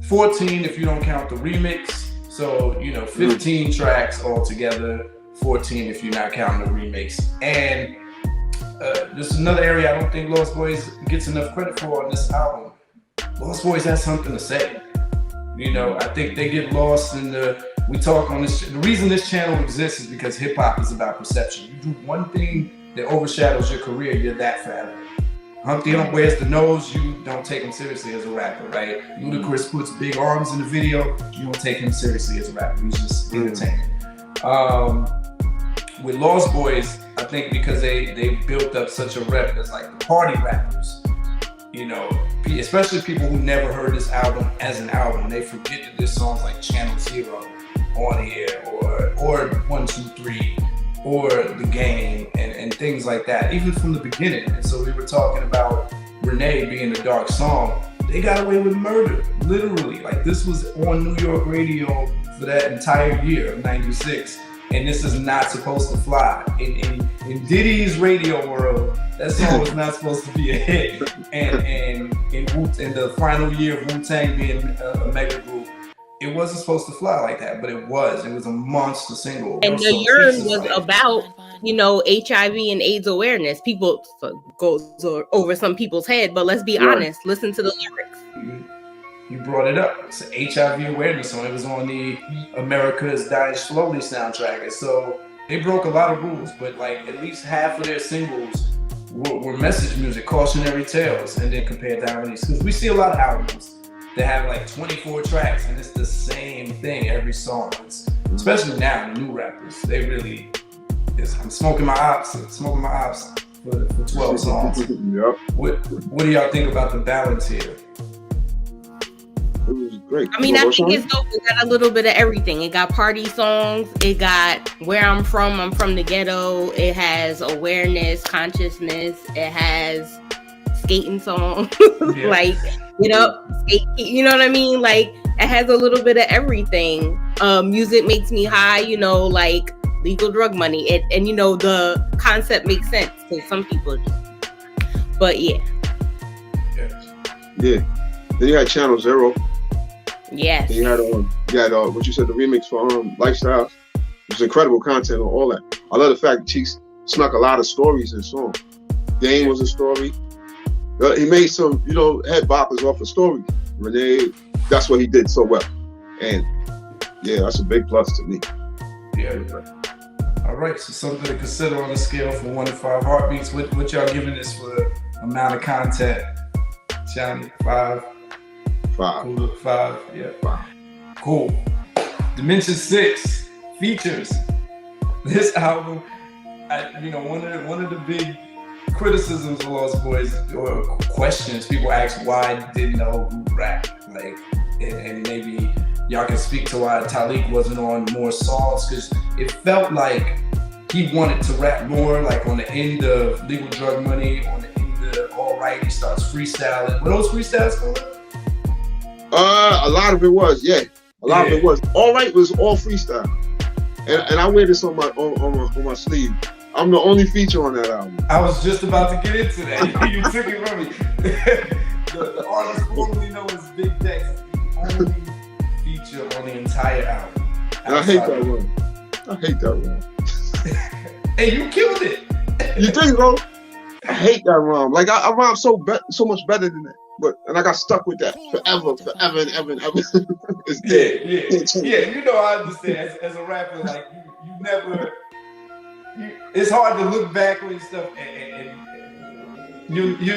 14 if you don't count the remix. So, 15 tracks altogether, 14 if you're not counting the remix. And this is another area I don't think Lost Boyz gets enough credit for on this album. Lost Boyz has something to say. I think they get lost in we talk on this. The reason this channel exists is because hip hop is about perception. You do one thing that overshadows your career, you're that forever. Humpty Hump wears the nose, you don't take him seriously as a rapper, right? Ludacris puts big arms in the video, you don't take him seriously as a rapper. He's just entertaining. With Lost Boyz, I think because they built up such a rep as like the party rappers, especially people who never heard this album as an album, they forget that there's songs like Channel Zero on here or 1, 2, 3. Or The Game and things like that, even from the beginning. And so we were talking about Renee being a dark song. They got away with murder, literally. Like this was on New York radio for that entire year of 96. And this is not supposed to fly. In Diddy's radio world, that song was not supposed to be a hit. And in the final year of Wu-Tang being a mega group, it wasn't supposed to fly like that, but it was. It was a monster single. And the Yearn was about, HIV and AIDS awareness. People goes over some people's head, but let's be honest. Listen to the lyrics. You brought it up. It's an HIV awareness song. It was on the America's Dying Slowly soundtrack. And so they broke a lot of rules, but like at least half of their singles were message music, cautionary tales, and then compared to harmonies. Because we see a lot of albums that have like 24 tracks, and it's the same thing every song. Especially now, the new rappers, they really. I'm smoking my ops for 12 songs. Yep. What do y'all think about the balance here? It was great. I mean, I think it's dope. It got a little bit of everything. It got party songs. It got where I'm from the ghetto. It has awareness, consciousness. It has skating songs. Yeah. Like, you know, you know what I mean? Like, it has a little bit of everything. Music makes me high, you know, like legal drug money. And you know, the concept makes sense to some people. But yeah. Yeah. Then you had Channel Zero. Yes. Then you had what you said, the remix for Lifestyles. It was incredible content on all that. I love the fact that Cheeks snuck a lot of stories in the song. Game was a story. He made some, you know, head boppers off of stories. Renee, that's what he did so well. And yeah, that's a big plus to me. Yeah. All right, so something to consider on the scale from 1 to 5 heartbeats. What y'all giving this for amount of content? Johnny, 5. 5. Cool, 5. Yeah, 5. Cool. Dimension 6 features. This album, one of the big criticisms of Lost Boyz or questions people ask why I didn't know who rapped, like, and maybe y'all can speak to why Talik wasn't on more songs, because it felt like he wanted to rap more, like on the end of Legal Drug Money, on the end of All Right, he starts freestyling. Were those freestyles called? A lot of it was, yeah. A lot of it was. All Right was all freestyle, and I wear this on my sleeve. I'm the only feature on that album. I was just about to get into that. You took it from me. The artist formerly known as Big Dex is the only feature on the entire album. And I hate that one. Hey, you killed it. You think, bro? I hate that rhyme. Like I rhyme so much better than that. But I got stuck with that forever and ever. It's dead. Yeah. You know, I understand. As a rapper, like you never. It's hard to look back on stuff and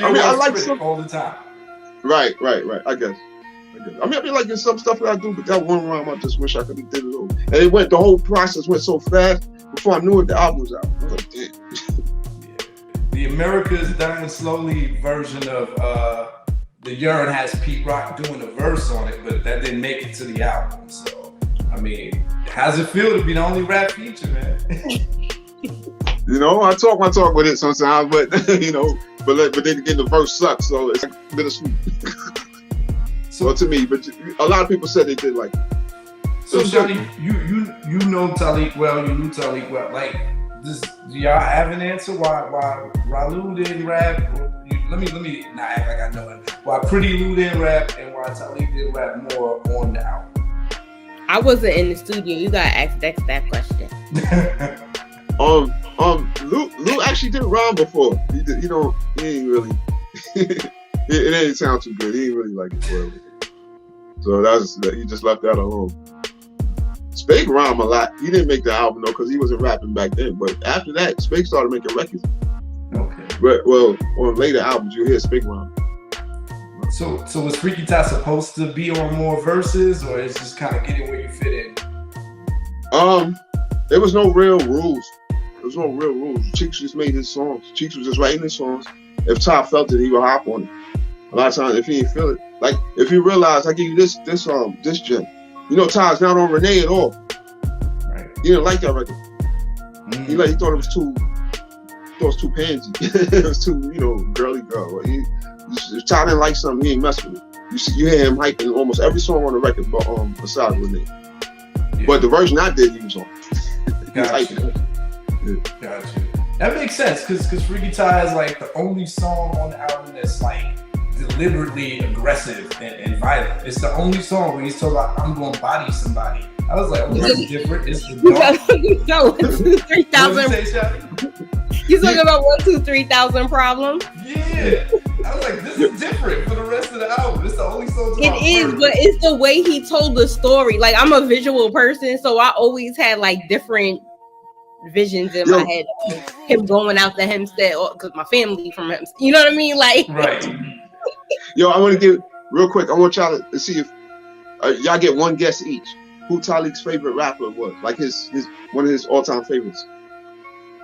I like some all the time. Right. I guess. I mean, I be liking some stuff that I do, but that one rhyme, I just wish I could have did it over. And the whole process went so fast. Before I knew it, the album was out. I was like, damn. Yeah. The America's Dying Slowly version of The Urine has Pete Rock doing a verse on it, but that didn't make it to the album. So, I mean, how's it feel to be the only rap feature, man? You know, I talk my talk with it sometimes, but you know, but then again, the verse sucks, so it's like bittersweet. So to me, but a lot of people said they did like it. So Johnny, you know Talik well, you knew Talik well. Like, do y'all have an answer why Ralu didn't rap? Let me not act like I know him. Why Pretty Lou didn't rap and why Talik didn't rap more on the album? I wasn't in the studio. You gotta ask Dex that question. Lou actually did rhyme before. He did, you know, he ain't really. it didn't sound too good. He didn't really like it for it. So he just left that alone. Spake rhymed a lot. He didn't make the album though because he wasn't rapping back then. But after that, Spake started making records. Okay. But well, on later albums, you hear Spake rhyme. So was Freaky Ty supposed to be on more verses, or is just kind of getting where you fit in? There was no real rules. Cheeks just made his songs. Cheeks was just writing his songs. If Ty felt it, he would hop on it. A lot of times, if he didn't feel it, like if he realized, I give you this gem. You know, Ty's not on Renee at all. Right. He didn't like that record. He thought it was too pansy. It was too, you know, girly girl. If Ty didn't like something, he ain't mess with it. You hear him hyping almost every song on the record, but besides Renee. Yeah. But the version I did, he was on. Gotcha. That makes sense because Freaky Ty is like the only song on the album that's like deliberately aggressive and violent. It's the only song where he's talking about I'm going to body somebody. I was like, oh, that's different. It's the dog. 1, 2, 3,000. You talking about 1, 2, 3,000 problems? Yeah. I was like, this is different for the rest of the album. It's the only song. It is, but it's the way he told the story. Like, I'm a visual person, so I always had like different visions in my head of him going out to Hempstead because my family from Hempstead. You know what I mean? Like, Right. Yo, I want to give real quick. I want y'all to see if y'all get one guess each. Who Talik's favorite rapper was, like his one of his all-time favorites.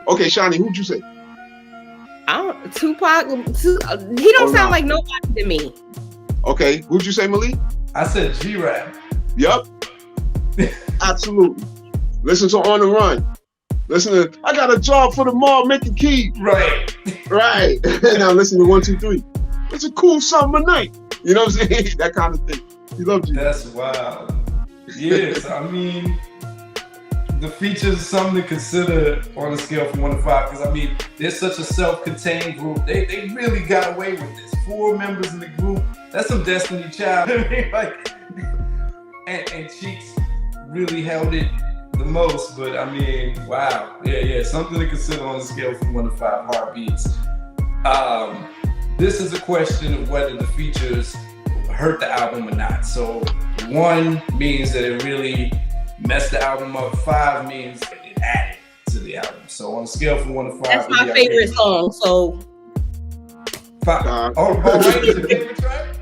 Okay, Shani, who'd you say? Tupac. He don't sound like nobody to me. Okay, who'd you say, Malik? I said G-Rap. Yup. Absolutely. Listen to On the Run. Listen to I Got a Job for the Mall making keys. Right. Right. Now listen to 1, 2, 3. It's a cool summer night. You know what I'm saying? That kind of thing. He loves you. That's wild. Yes, I mean, the features are something to consider on a scale from 1 to 5, because I mean, they're such a self-contained group. They really got away with this. 4 members in the group. That's some Destiny Child. I mean, like, and Cheeks really held it the most. But I mean, wow, yeah, something to consider on a scale from 1 to 5 heartbeats. This is a question of whether the features hurt the album or not. So 1 means that it really messed the album up. 5 means it added to the album. So on a scale from 1 to 5, that's my favorite song. So 5. Right, is your favorite track?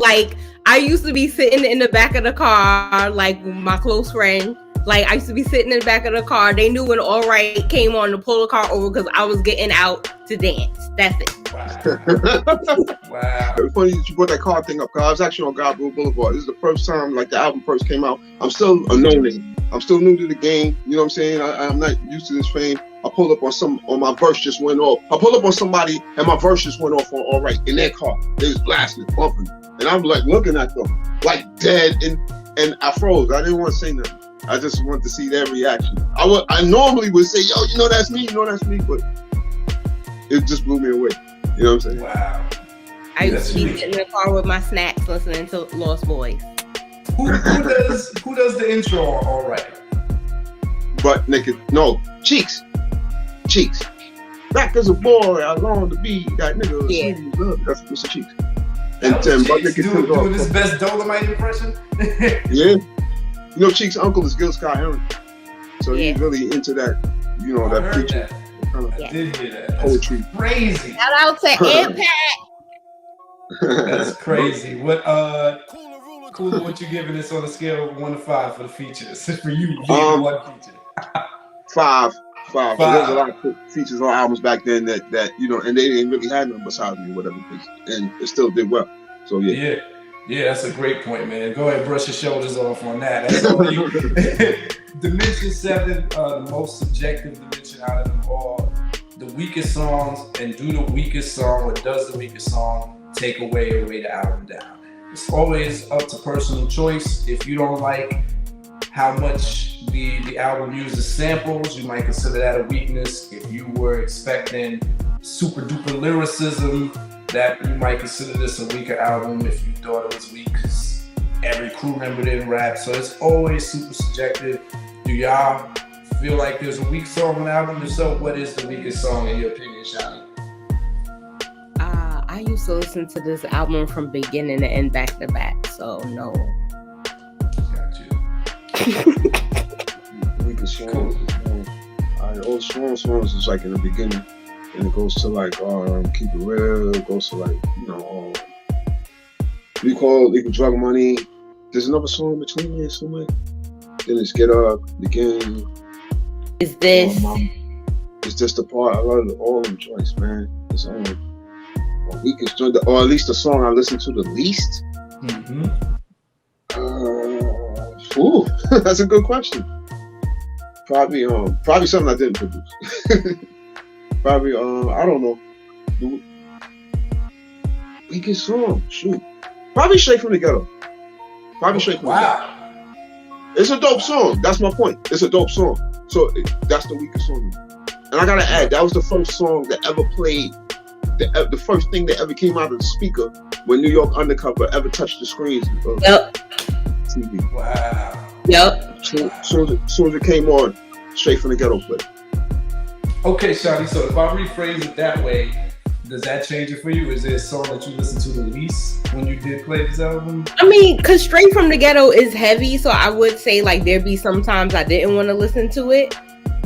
like I used to be sitting in the back of the car, like my close friend. Like I used to be sitting in the back of the car. They knew when All Right came on to pull the car over because I was getting out to dance. That's it. Wow. It's funny that you brought that car thing up, because I was actually on Godbrook Boulevard. This is the first time like the album first came out. I'm still a no-name. I'm still new to the game. You know what I'm saying? I'm not used to this fame. I pulled up on my verse just went off. I pulled up on somebody and my verse just went off on All Right in their car. They was blasting, bumping. And I'm like looking at them like dead, and I froze. I didn't want to say nothing. I just wanted to see their reaction. I normally would say, yo, you know that's me, but it just blew me away. You know what I'm saying? Wow. I used to be sitting in the car with my snacks listening to Lost Boys. Who does the intro on All Right? But naked, no, Cheeks. Back as a boy, I long to be that nigga. Yeah. Love. That's Mr. Cheeks. And Butt Naked doing his best Dolomite impression. Yeah. You know, Cheeks' uncle is Gil Scott-Heron, so he's really into that. You know, that preacher. I did hear that. Poetry. That's crazy. Shout out to Aunt Pat. That's crazy. What Cooler, what you giving this on a scale of 1 to 5 for the features? For you, one feature. 5. There's a lot of features on albums back then that you know, and they didn't really have them beside me, whatever, and it still did well. So yeah. Yeah, that's a great point, man. Go ahead, brush your shoulders off on that. That's only Dimension 7, the most subjective dimension out of them all. The weakest songs, and do the weakest song, or does the weakest song take away or weigh the album down? It's always up to personal choice. If you don't like how much the album uses samples, you might consider that a weakness. If you were expecting super duper lyricism, that you might consider this a weaker album. If you thought it was weak because every crew member didn't rap. So it's always super subjective. Do y'all feel like there's a weak song on the album? If so, what is the weakest song in your opinion, Shani? I used to listen to this album from beginning to end, back to back. So no. Got you. Weakest songs. All strong songs is like in the beginning. And it goes to like Keep It Real. It goes to like, you know, we call Legal Drug Money. There's another song in between there somewhere. Then it's Get Up, Begin. Is this? It's just the part. I love all of them joints, man. It's my weakest joint, or at least the song I listen to the least. Mm-hmm. That's a good question. Probably something I didn't produce. Probably, I don't know. The weakest song, shoot. Probably Straight From the Ghetto. Wow. It's a dope song. That's my point. It's a dope song. So that's the weakest song. And I gotta add, that was the first song that ever played, the first thing that ever came out of the speaker when New York Undercover ever touched the screens of TV. Wow. Yep. Soon as it came on, Straight From the Ghetto played. Okay, Shani, so if I rephrase it that way, does that change it for you? Is there a song that you listened to the least when you did play this album? I mean, because Straight From the Ghetto is heavy, so I would say like there'd be sometimes I didn't want to listen to it.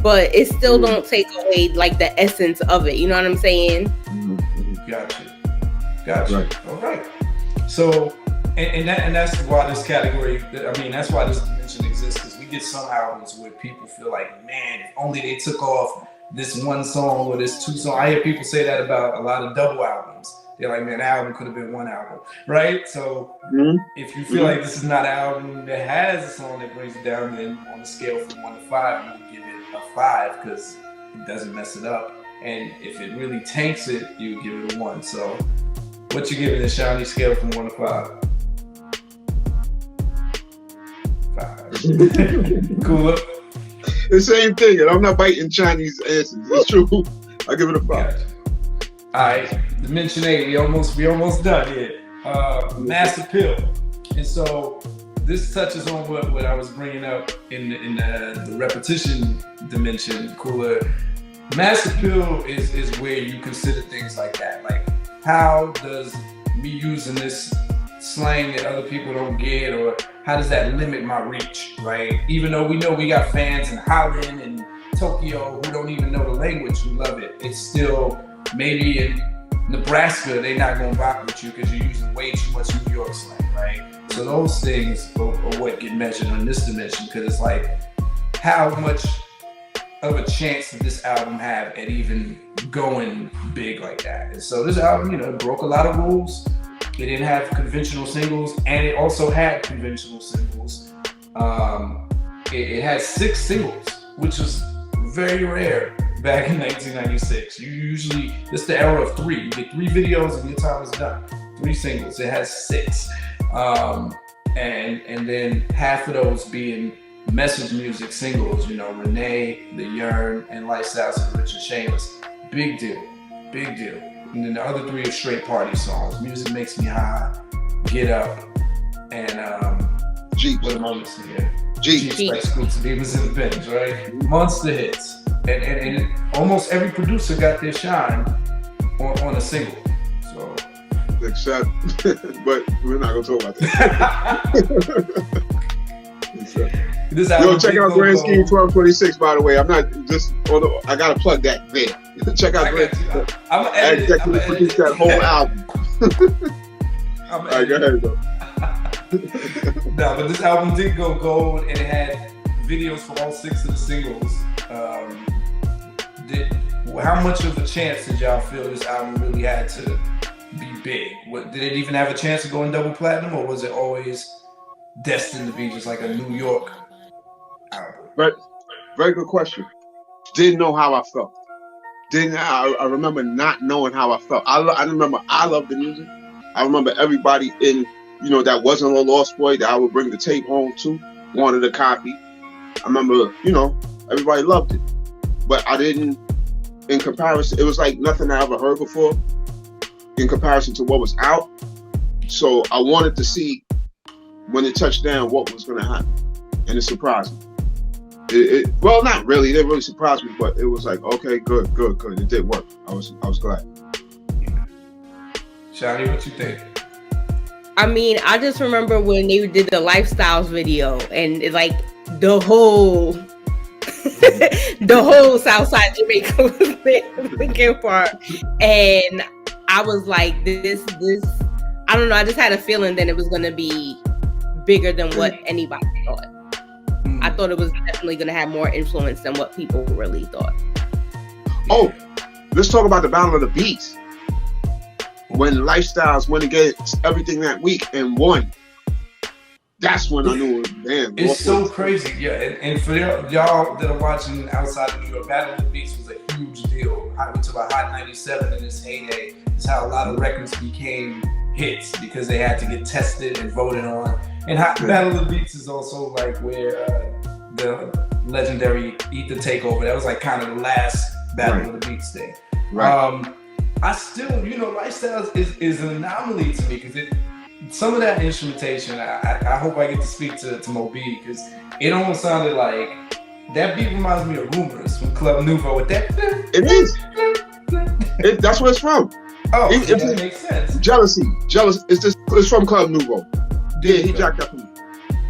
but it still don't take away like the essence of it. You know what I'm saying? Gotcha. Right. All right. So, and that's why this category. I mean, that's why this dimension exists, because we get some albums where people feel like, man, if only they took off this one song or this two songs. I hear people say that about a lot of double albums. They're like, man, that album could have been one album, right? So if you feel like this is not an album that has a song that brings it down, then on the scale from 1 to 5, you would give it a 5 because it doesn't mess it up. And if it really tanks it, you would give it a 1. So what you giving the Shiny scale from 1 to 5? 5. Cool. The same thing, and I'm not biting Chinese answers. It's true. I give it a 5. Gotcha. All right, Dimension 8. We almost done here. Mass Appeal, and so this touches on what I was bringing up in the repetition dimension. Cooler. Mass Appeal is where you consider things like that. Like, how does me using this slang that other people don't get, or how does that limit my reach, right? Even though we know we got fans in Holland and Tokyo who don't even know the language, who love it, it's still maybe in Nebraska they're not gonna rock with you because you're using way too much New York slang, right? So those things are what get measured on this dimension, because it's like, how much of a chance did this album have at even going big like that? And so this album, broke a lot of rules. It didn't have conventional singles, and it also had conventional singles. It had 6 singles, which was very rare back in 1996. You usually, it's the era of 3. You get 3 videos and your time is done. 3 singles. It has 6, and then half of those being message music singles. Renee, The Yearn, and Lifestyles of Rich and Shameless. Big deal. And then the other 3 are straight party songs. Music Makes Me High, Get Up, and Jeeps. What am I missing here? Jeeps. Like Scoops and Beavers in the Bench, right? Monster hits. And almost every producer got their shine on a single. So, except, but we're not gonna talk about that. Yo, check out Grand Scheme 1226. By the way, I'm not just. I gotta plug that there. Check out Grand Scheme. I'm gonna edit it. Produce that whole album. All right, go ahead, though. No, but this album did go gold, and it had videos for all 6 of the singles. How much of a chance did y'all feel this album really had to be big? Did it even have a chance of going double platinum, or was it always destined to be just like a New York album? Right. Very good question. Didn't know how I felt. I remember not knowing how I felt. I remember I loved the music. I remember everybody in, that wasn't a Lost Boy that I would bring the tape home to, wanted a copy. I remember, everybody loved it. But I didn't, in comparison, it was like nothing I ever heard before in comparison to what was out. So I wanted to see when it touched down what was going to happen. And it surprised me. Well, not really. It didn't really surprise me, but it was like, okay, good. It did work. I was glad. Shawty, what you think? I mean, I just remember when they did the Lifestyles video, and it's like the whole Southside Jamaica was there looking for, and I was like, this. I don't know. I just had a feeling that it was going to be bigger than what anybody thought. I thought it was definitely going to have more influence than what people really thought. Oh, let's talk about the Battle of the Beats. When Lifestyles went against everything that week and won, that's when I knew, damn. It's so crazy. Yeah, and for y'all that are watching outside of New York, Battle of the Beats was a huge deal. We talk about Hot 97 in its heyday. It's how a lot of records became hits, because they had to get tested and voted on. And Battle of the Beats is also like where the legendary Eat the Takeover, that was like kind of the last Battle of the Beats thing. Right. I still, Lifestyles is an anomaly to me, because some of that instrumentation, I hope I get to speak to Moby, because it almost sounded like that beat reminds me of Rumors from Club Nouveau with that. It is. That's where it's from. Oh, that makes sense. Jealousy. It's from Club Nouveau. Yeah, he jacked up.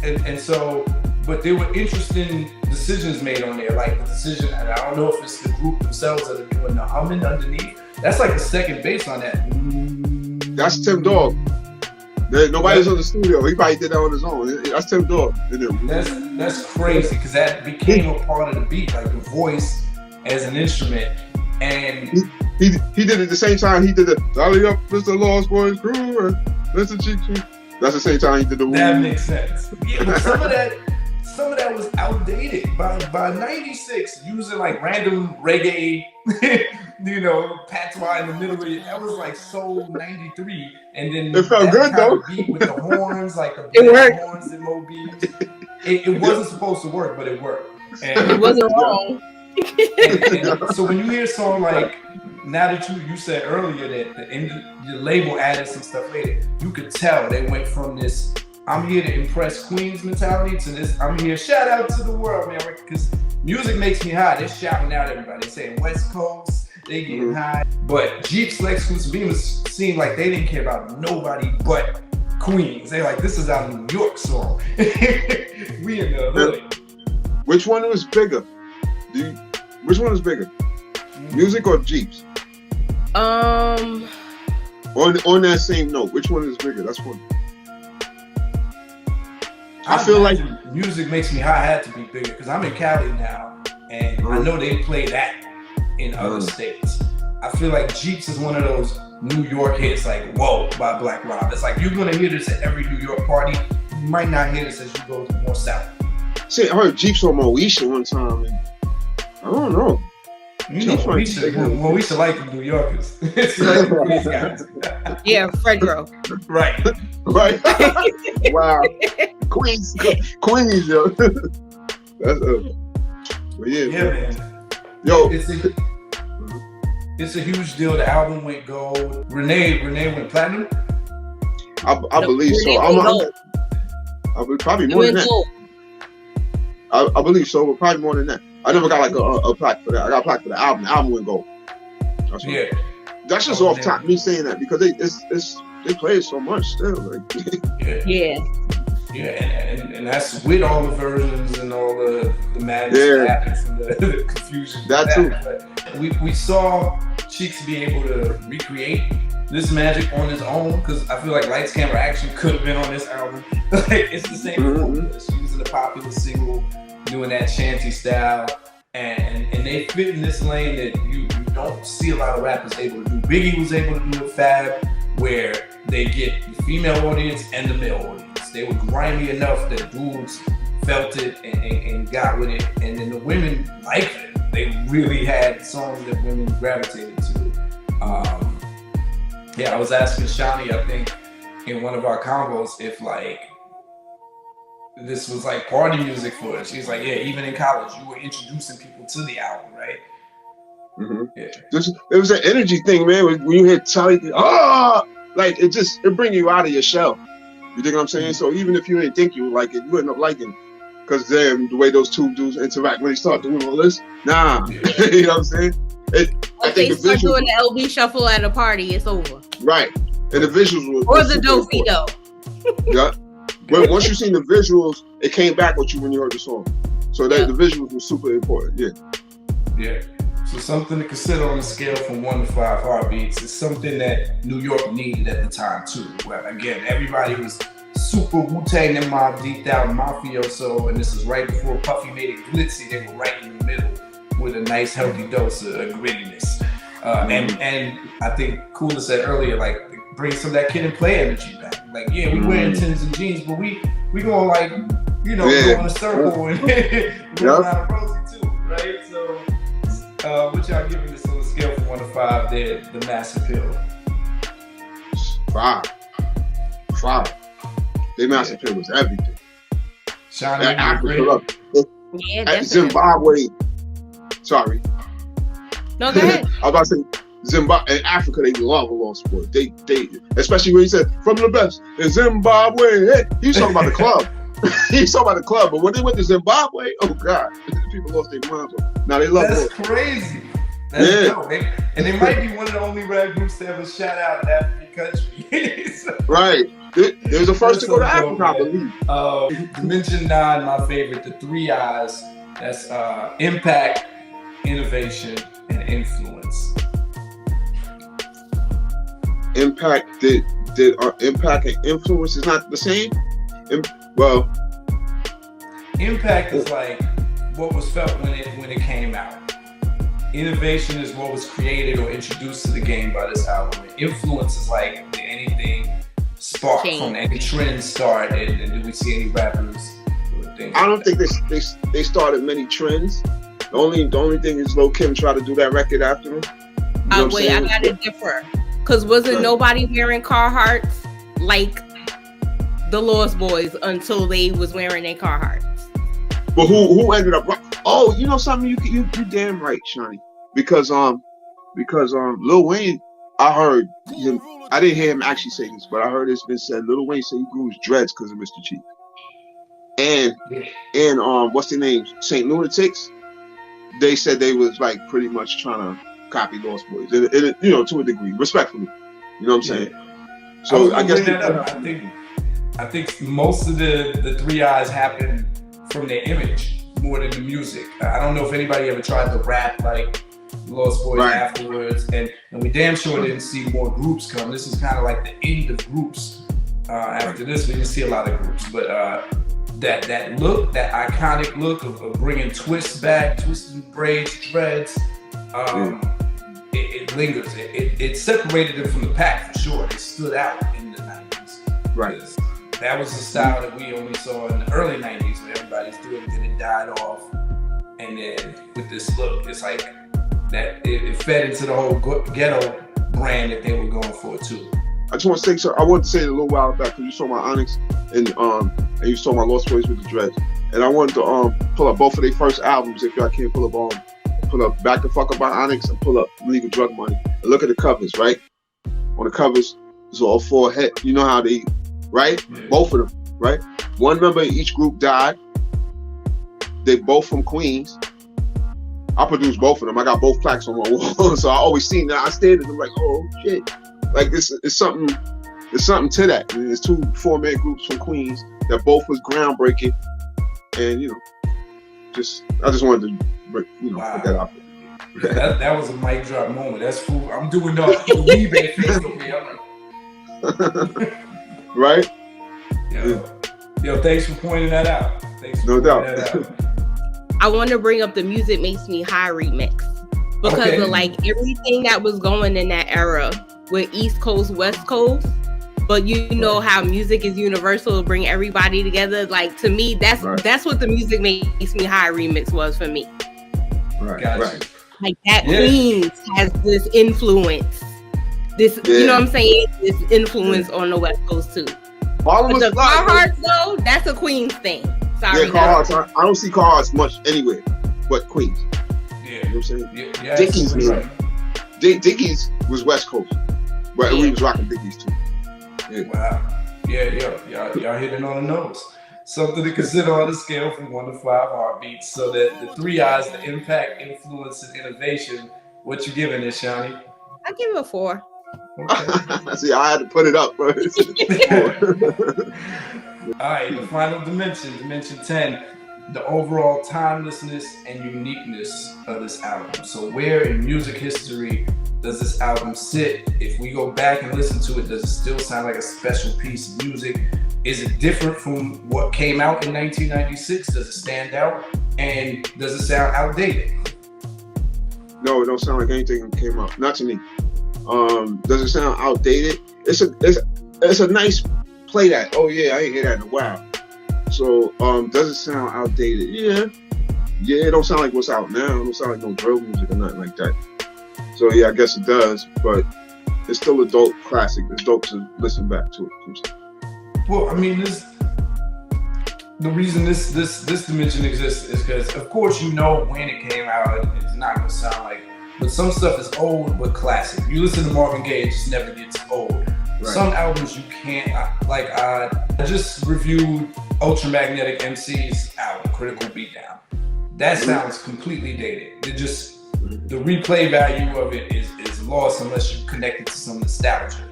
And so but there were interesting decisions made on there. Like the decision, and I don't know if it's the group themselves that are doing the humming underneath. That's like the second bass on that. That's Tim Dog. Nobody's on the studio. He probably did that on his own. That's Tim Dog. That's crazy because that became a part of the beat, like the voice as an instrument. And he did it at the same time he did the Dolly Up, Mr. Lost Boys Crew, and Mr. Cheek Cheek. That's the same time he did the. That makes sense. Yeah, but some of that was outdated by '96. Using like random reggae, patois in the middle of it. That was like so '93. And then it felt good though. Beat with the horns, like the big horns and Mobiles. It wasn't supposed to work, but it worked. And it wasn't wrong. and so when you hear a song like, now that you said earlier that the label added some stuff later, you could tell they went from this I'm here to impress Queens mentality to this I'm here shout out to the world, man, because music makes me high. They're shouting out everybody. They're saying West Coast, they getting high. But Jeep's Lex Beamers seemed like they didn't care about nobody but Queens. They're like, this is our New York song. We in the hood. Which one was bigger? Which one is bigger? Music or Jeeps? On that same note, which one is bigger? That's one. I feel like music makes me high had to be bigger because I'm in Cali now, and I know they play that in other states. I feel like Jeeps is one of those New York hits, like Whoa by Black Rob. It's like you're gonna hear this at every New York party. You might not hear this as you go more south. See, I heard Jeeps on Moesha one time, and I don't know. Moesha like the New Yorkers. It's like these guys. Yeah, Fredro. Right. Wow. Queens, yo. That's but yeah, man. Yo, it's a huge deal. The album went gold. Renee went platinum. I believe so. I would probably more than that. I believe so, but probably more than that. I never got like a plaque for that. I got a plaque for the album. The album went gold. That's just off top me saying that because they play it so much still. Like. And that's with all the versions and all the madness that happens and the confusion. That too. But we saw Cheeks be able to recreate this magic on his own because I feel like Lights Camera Action could have been on this album. Like it's the same. Using the popular single, doing that shanty style, and they fit in this lane that you don't see a lot of rappers able to do. Biggie was able to do it, Fab, where they get the female audience and the male audience. They were grimy enough that dudes felt it and got with it, and then the women liked it. They really had songs that women gravitated to. I was asking Shani, I think, in one of our combos, if like this was like party music for us. She's like, yeah, even in college, you were introducing people to the album, right? It was an energy thing, man. When you hear Charlie, like it bring you out of your shell. You think what I'm saying? So even if you didn't think you would like it, you wouldn't have liked it. Because then the way those two dudes interact when they start doing all this, you know what I'm saying? I think they start doing the LB shuffle at a party, it's over. Right. And the visuals or the dopey dough. Yeah. Once you seen the visuals, it came back with you when you heard the song. So that the visuals were super important. Yeah. So something to consider on a scale from 1 to 5 heartbeats is something that New York needed at the time too. Where again, everybody was super Wu-Tang and Mobb Deep out mafioso, and this is right before Puffy made it glitzy. They were right in the middle with a nice healthy dose of grittiness. And I think Cooler said earlier, like bring some of that Kid and Play energy back. Like we wearing Timbs and jeans, but we gonna like go in a circle and go around Rosie too, right? So. What y'all giving this on a scale from 1 to 5? The mass appeal. 5. Their mass appeal was everything. Shani, Africa, Zimbabwe. Sorry. No, go ahead. I was about to say Zimbabwe and Africa. They love a lost sport. They especially when he said from the best in Zimbabwe. Hey, he was talking about the club. He was talking about the club, but when they went to Zimbabwe, oh God, people lost their minds. Now they love That's crazy. That's dope. And they might be one of the only rap groups to ever shout out African country. So, Right. They was the first to go to That's so Africa, I dope, believe. Dimension 9, my favorite, the 3 I's. That's impact, innovation, and influence. Impact did impact and influence is not the same? Well, impact is like what was felt when it came out. Innovation is what was created or introduced to the game by this album. Influence is like did anything spark from any trend start, and do we see any rappers doing things? I don't think they started many trends. The only thing is Lil Kim tried to do that record after him. You know Wait, I gotta differ. Cause wasn't nobody wearing Carhartts like the Lost Boys until they was wearing their Carhartts. But who ended up? Oh, you know something? You damn right, Shawnee. Because Lil Wayne, I heard him. I didn't hear him actually say this, but I heard it's been said. Lil Wayne said he grew his dreads because of Mr. Chief. And what's their name? Saint Lunatics. They said they was like pretty much trying to copy Lost Boys, and you know, to a degree, respectfully. You know what I'm saying? So I guess I think most of the 3 I's happen from their image more than the music. I don't know if anybody ever tried to rap like Lost Boys afterwards, and we damn sure didn't see more groups come. This is kind of like the end of groups. After this, we didn't see a lot of groups, but that look, that iconic look of bringing twists back, twisting braids, dreads, it lingers. It separated it from the pack for sure. It stood out in the 90s. Right. That was the style that we only saw in the early 90s when everybody's doing it, then it died off. And then with this look, it's like that it fed into the whole ghetto brand that they were going for too. I just want to say, so I wanted to say it a little while back because you saw my Onyx and you saw my Lost Boys with the dreads, and I wanted to pull up both of their first albums. If y'all can't pull up Back the Fuck Up by Onyx and pull up Legal Drug Money, and look at the covers. Right on the covers, it's all 4 head. You know how they, right? Yeah. Both of them, right? One member in each group died. They both from Queens. I produced both of them. I got both plaques on my wall, so I always seen that. I stared at them like, oh shit. Like it's something to that. I mean, there's 2 4-man groups from Queens that both was groundbreaking, and you know, I just wanted to, put that out there. that was a mic drop moment. That's cool. I'm doing the rebate face over here. Right? Yo, thanks for pointing that out. No doubt. I want to bring up the Music Makes Me High remix because of like everything that was going in that era with East Coast, West Coast. But you know how music is universal to bring everybody together. Like to me, that's what the Music Makes Me High remix was for me. Right. Like that Queens has this influence. You know what I'm saying? This influence on the West Coast too. But the Carhartts though, that's a Queens thing. Sorry. Yeah, Carhartts. I don't see Carhartts much anywhere but Queens. Yeah. You know what I'm saying? Yeah, Dickies, Dickies was West Coast. But we was rocking Dickies too. Yeah. Wow. Yeah. Y'all hitting on the nose. Something to consider on the scale from 1 to 5 heartbeats. So that the 3 I's, the impact, influence, and innovation. What you giving it, Shawnee? I give it a 4. Okay. See, I had to put it up first. All right, the final dimension 10, the overall timelessness and uniqueness of this album. So where in music history does this album sit? If we go back and listen to it, does it still sound like a special piece of music? Is it different from what came out in 1996? Does it stand out? And does it sound outdated? No, it don't sound like anything that came out. Not to me. Does it sound outdated? It's a nice play that. Oh yeah, I ain't hear that in a while. So does it sound outdated? Yeah, it don't sound like what's out now. It don't sound like no drill music or nothing like that. So yeah, I guess it does, but it's still a dope classic. It's dope to listen back to it. Well, I mean, the reason this dimension exists is because, of course, you know when it came out, it's not gonna sound like. But some stuff is old but classic. You listen to Marvin Gaye, it just never gets old. Right. Some albums you can't, like I just reviewed Ultramagnetic MC's album, Critical Beatdown. That sounds completely dated. The replay value of it is lost unless you connect it to some nostalgia.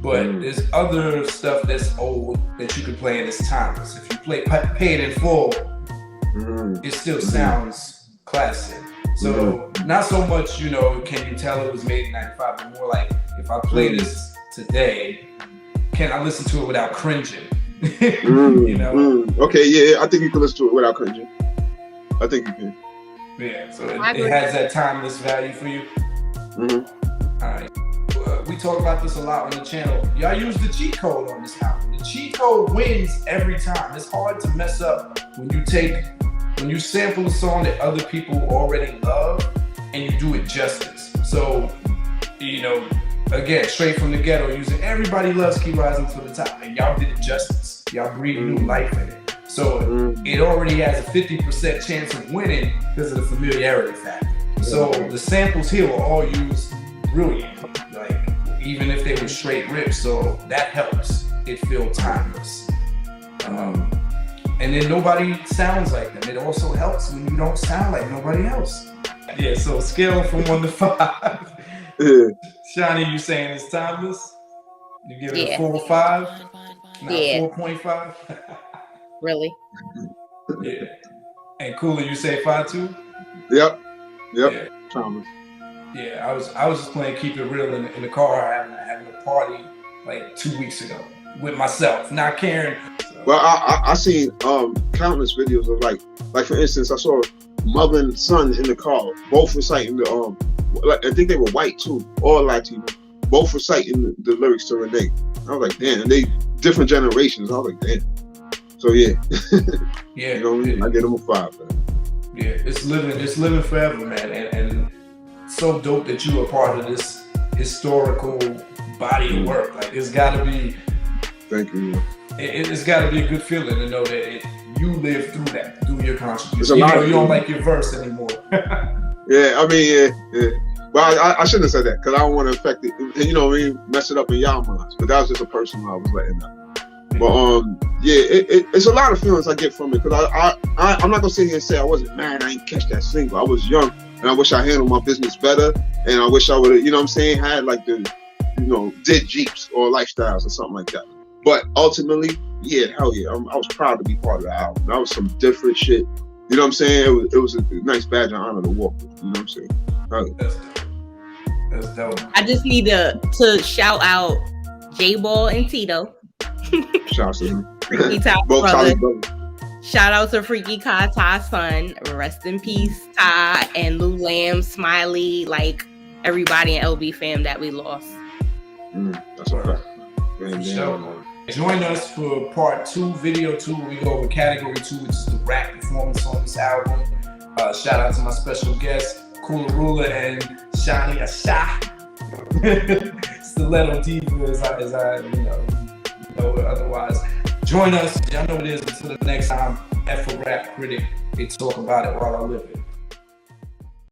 But there's other stuff that's old that you can play and it's timeless. If you play Pay It in Full, it still sounds classic. So not so much, you know, can you tell it was made in 95, but more like, if I play this today, can I listen to it without cringing? You know? Okay, yeah, I think you can listen to it without cringing. I think you can. Yeah, so it has that timeless value for you. All right. We talk about this a lot on the channel. Y'all use the cheat code on this album. The cheat code wins every time. It's hard to mess up when you sample a song that other people already love and you do it justice. So, you know, again, straight from the ghetto, using Everybody Loves Keep Rising to the Top, and y'all did it justice. Y'all breathed new life in it. So it already has a 50% chance of winning because of the familiarity factor. So the samples here were all used brilliant, like even if they were straight rips. So that helps it feel timeless. And then nobody sounds like them. It also helps when you don't sound like nobody else. Yeah, so scale from 1 to 5. Shani, you saying it's timeless? You give it a 4 or 5? Not 4.5? Really? Yeah. And Cooler, you say 5 too? Yep. Yeah. Timeless. Yeah, I was just playing Keep It Real in the car having a party like 2 weeks ago with myself, not caring. So. Well, I seen countless videos of like for instance, I saw mother and son in the car, both reciting the like, I think they were white too, or Latino, both reciting the lyrics to Renee. I was like, damn, and they different generations. I was like, damn. So yeah, yeah, you know what I mean? I get them a 5. Man. Yeah, it's living forever, man, and so dope that you are part of this historical body of work. Like, it's got to be. Thank you. It's got to be a good feeling to know that you lived through that, through your contribution. You know, you don't like your verse anymore. Yeah, I mean, yeah. Well, I shouldn't have said that because I don't want to affect it. You know what I mean? Mess it up in y'all minds. But that was just a personal I was letting out. But yeah, it's a lot of feelings I get from it because I'm not gonna sit here and say I wasn't mad. I didn't catch that single. I was young and I wish I handled my business better. And I wish I would have, you know what I'm saying, had like the, you know, did Jeeps or Lifestyles or something like that. But ultimately, yeah, hell yeah, I was proud to be part of the album. That was some different shit. You know what I'm saying? It was a nice badge of honor to walk with. You know what I'm saying? Hell yeah. That's dope. I just need to shout out J-Ball and Tito. Shouts to them. Freaky Ty Both brothers. brothers. Shout out to Freaky Kai, Ty's son. Rest in peace, Ty and Lou Lamb, Smiley, like everybody in LB fam that we lost. That's a fact. Join us for part 2, video 2, where we go over category 2, which is the rap performance on this album. Shout out to my special guests, Cooler Ruler and Shani Asha. Stiletto Diva, as I know it otherwise. Join us. Y'all know what it is. Until the next time, F for Rap Critic. They talk about it while I live it.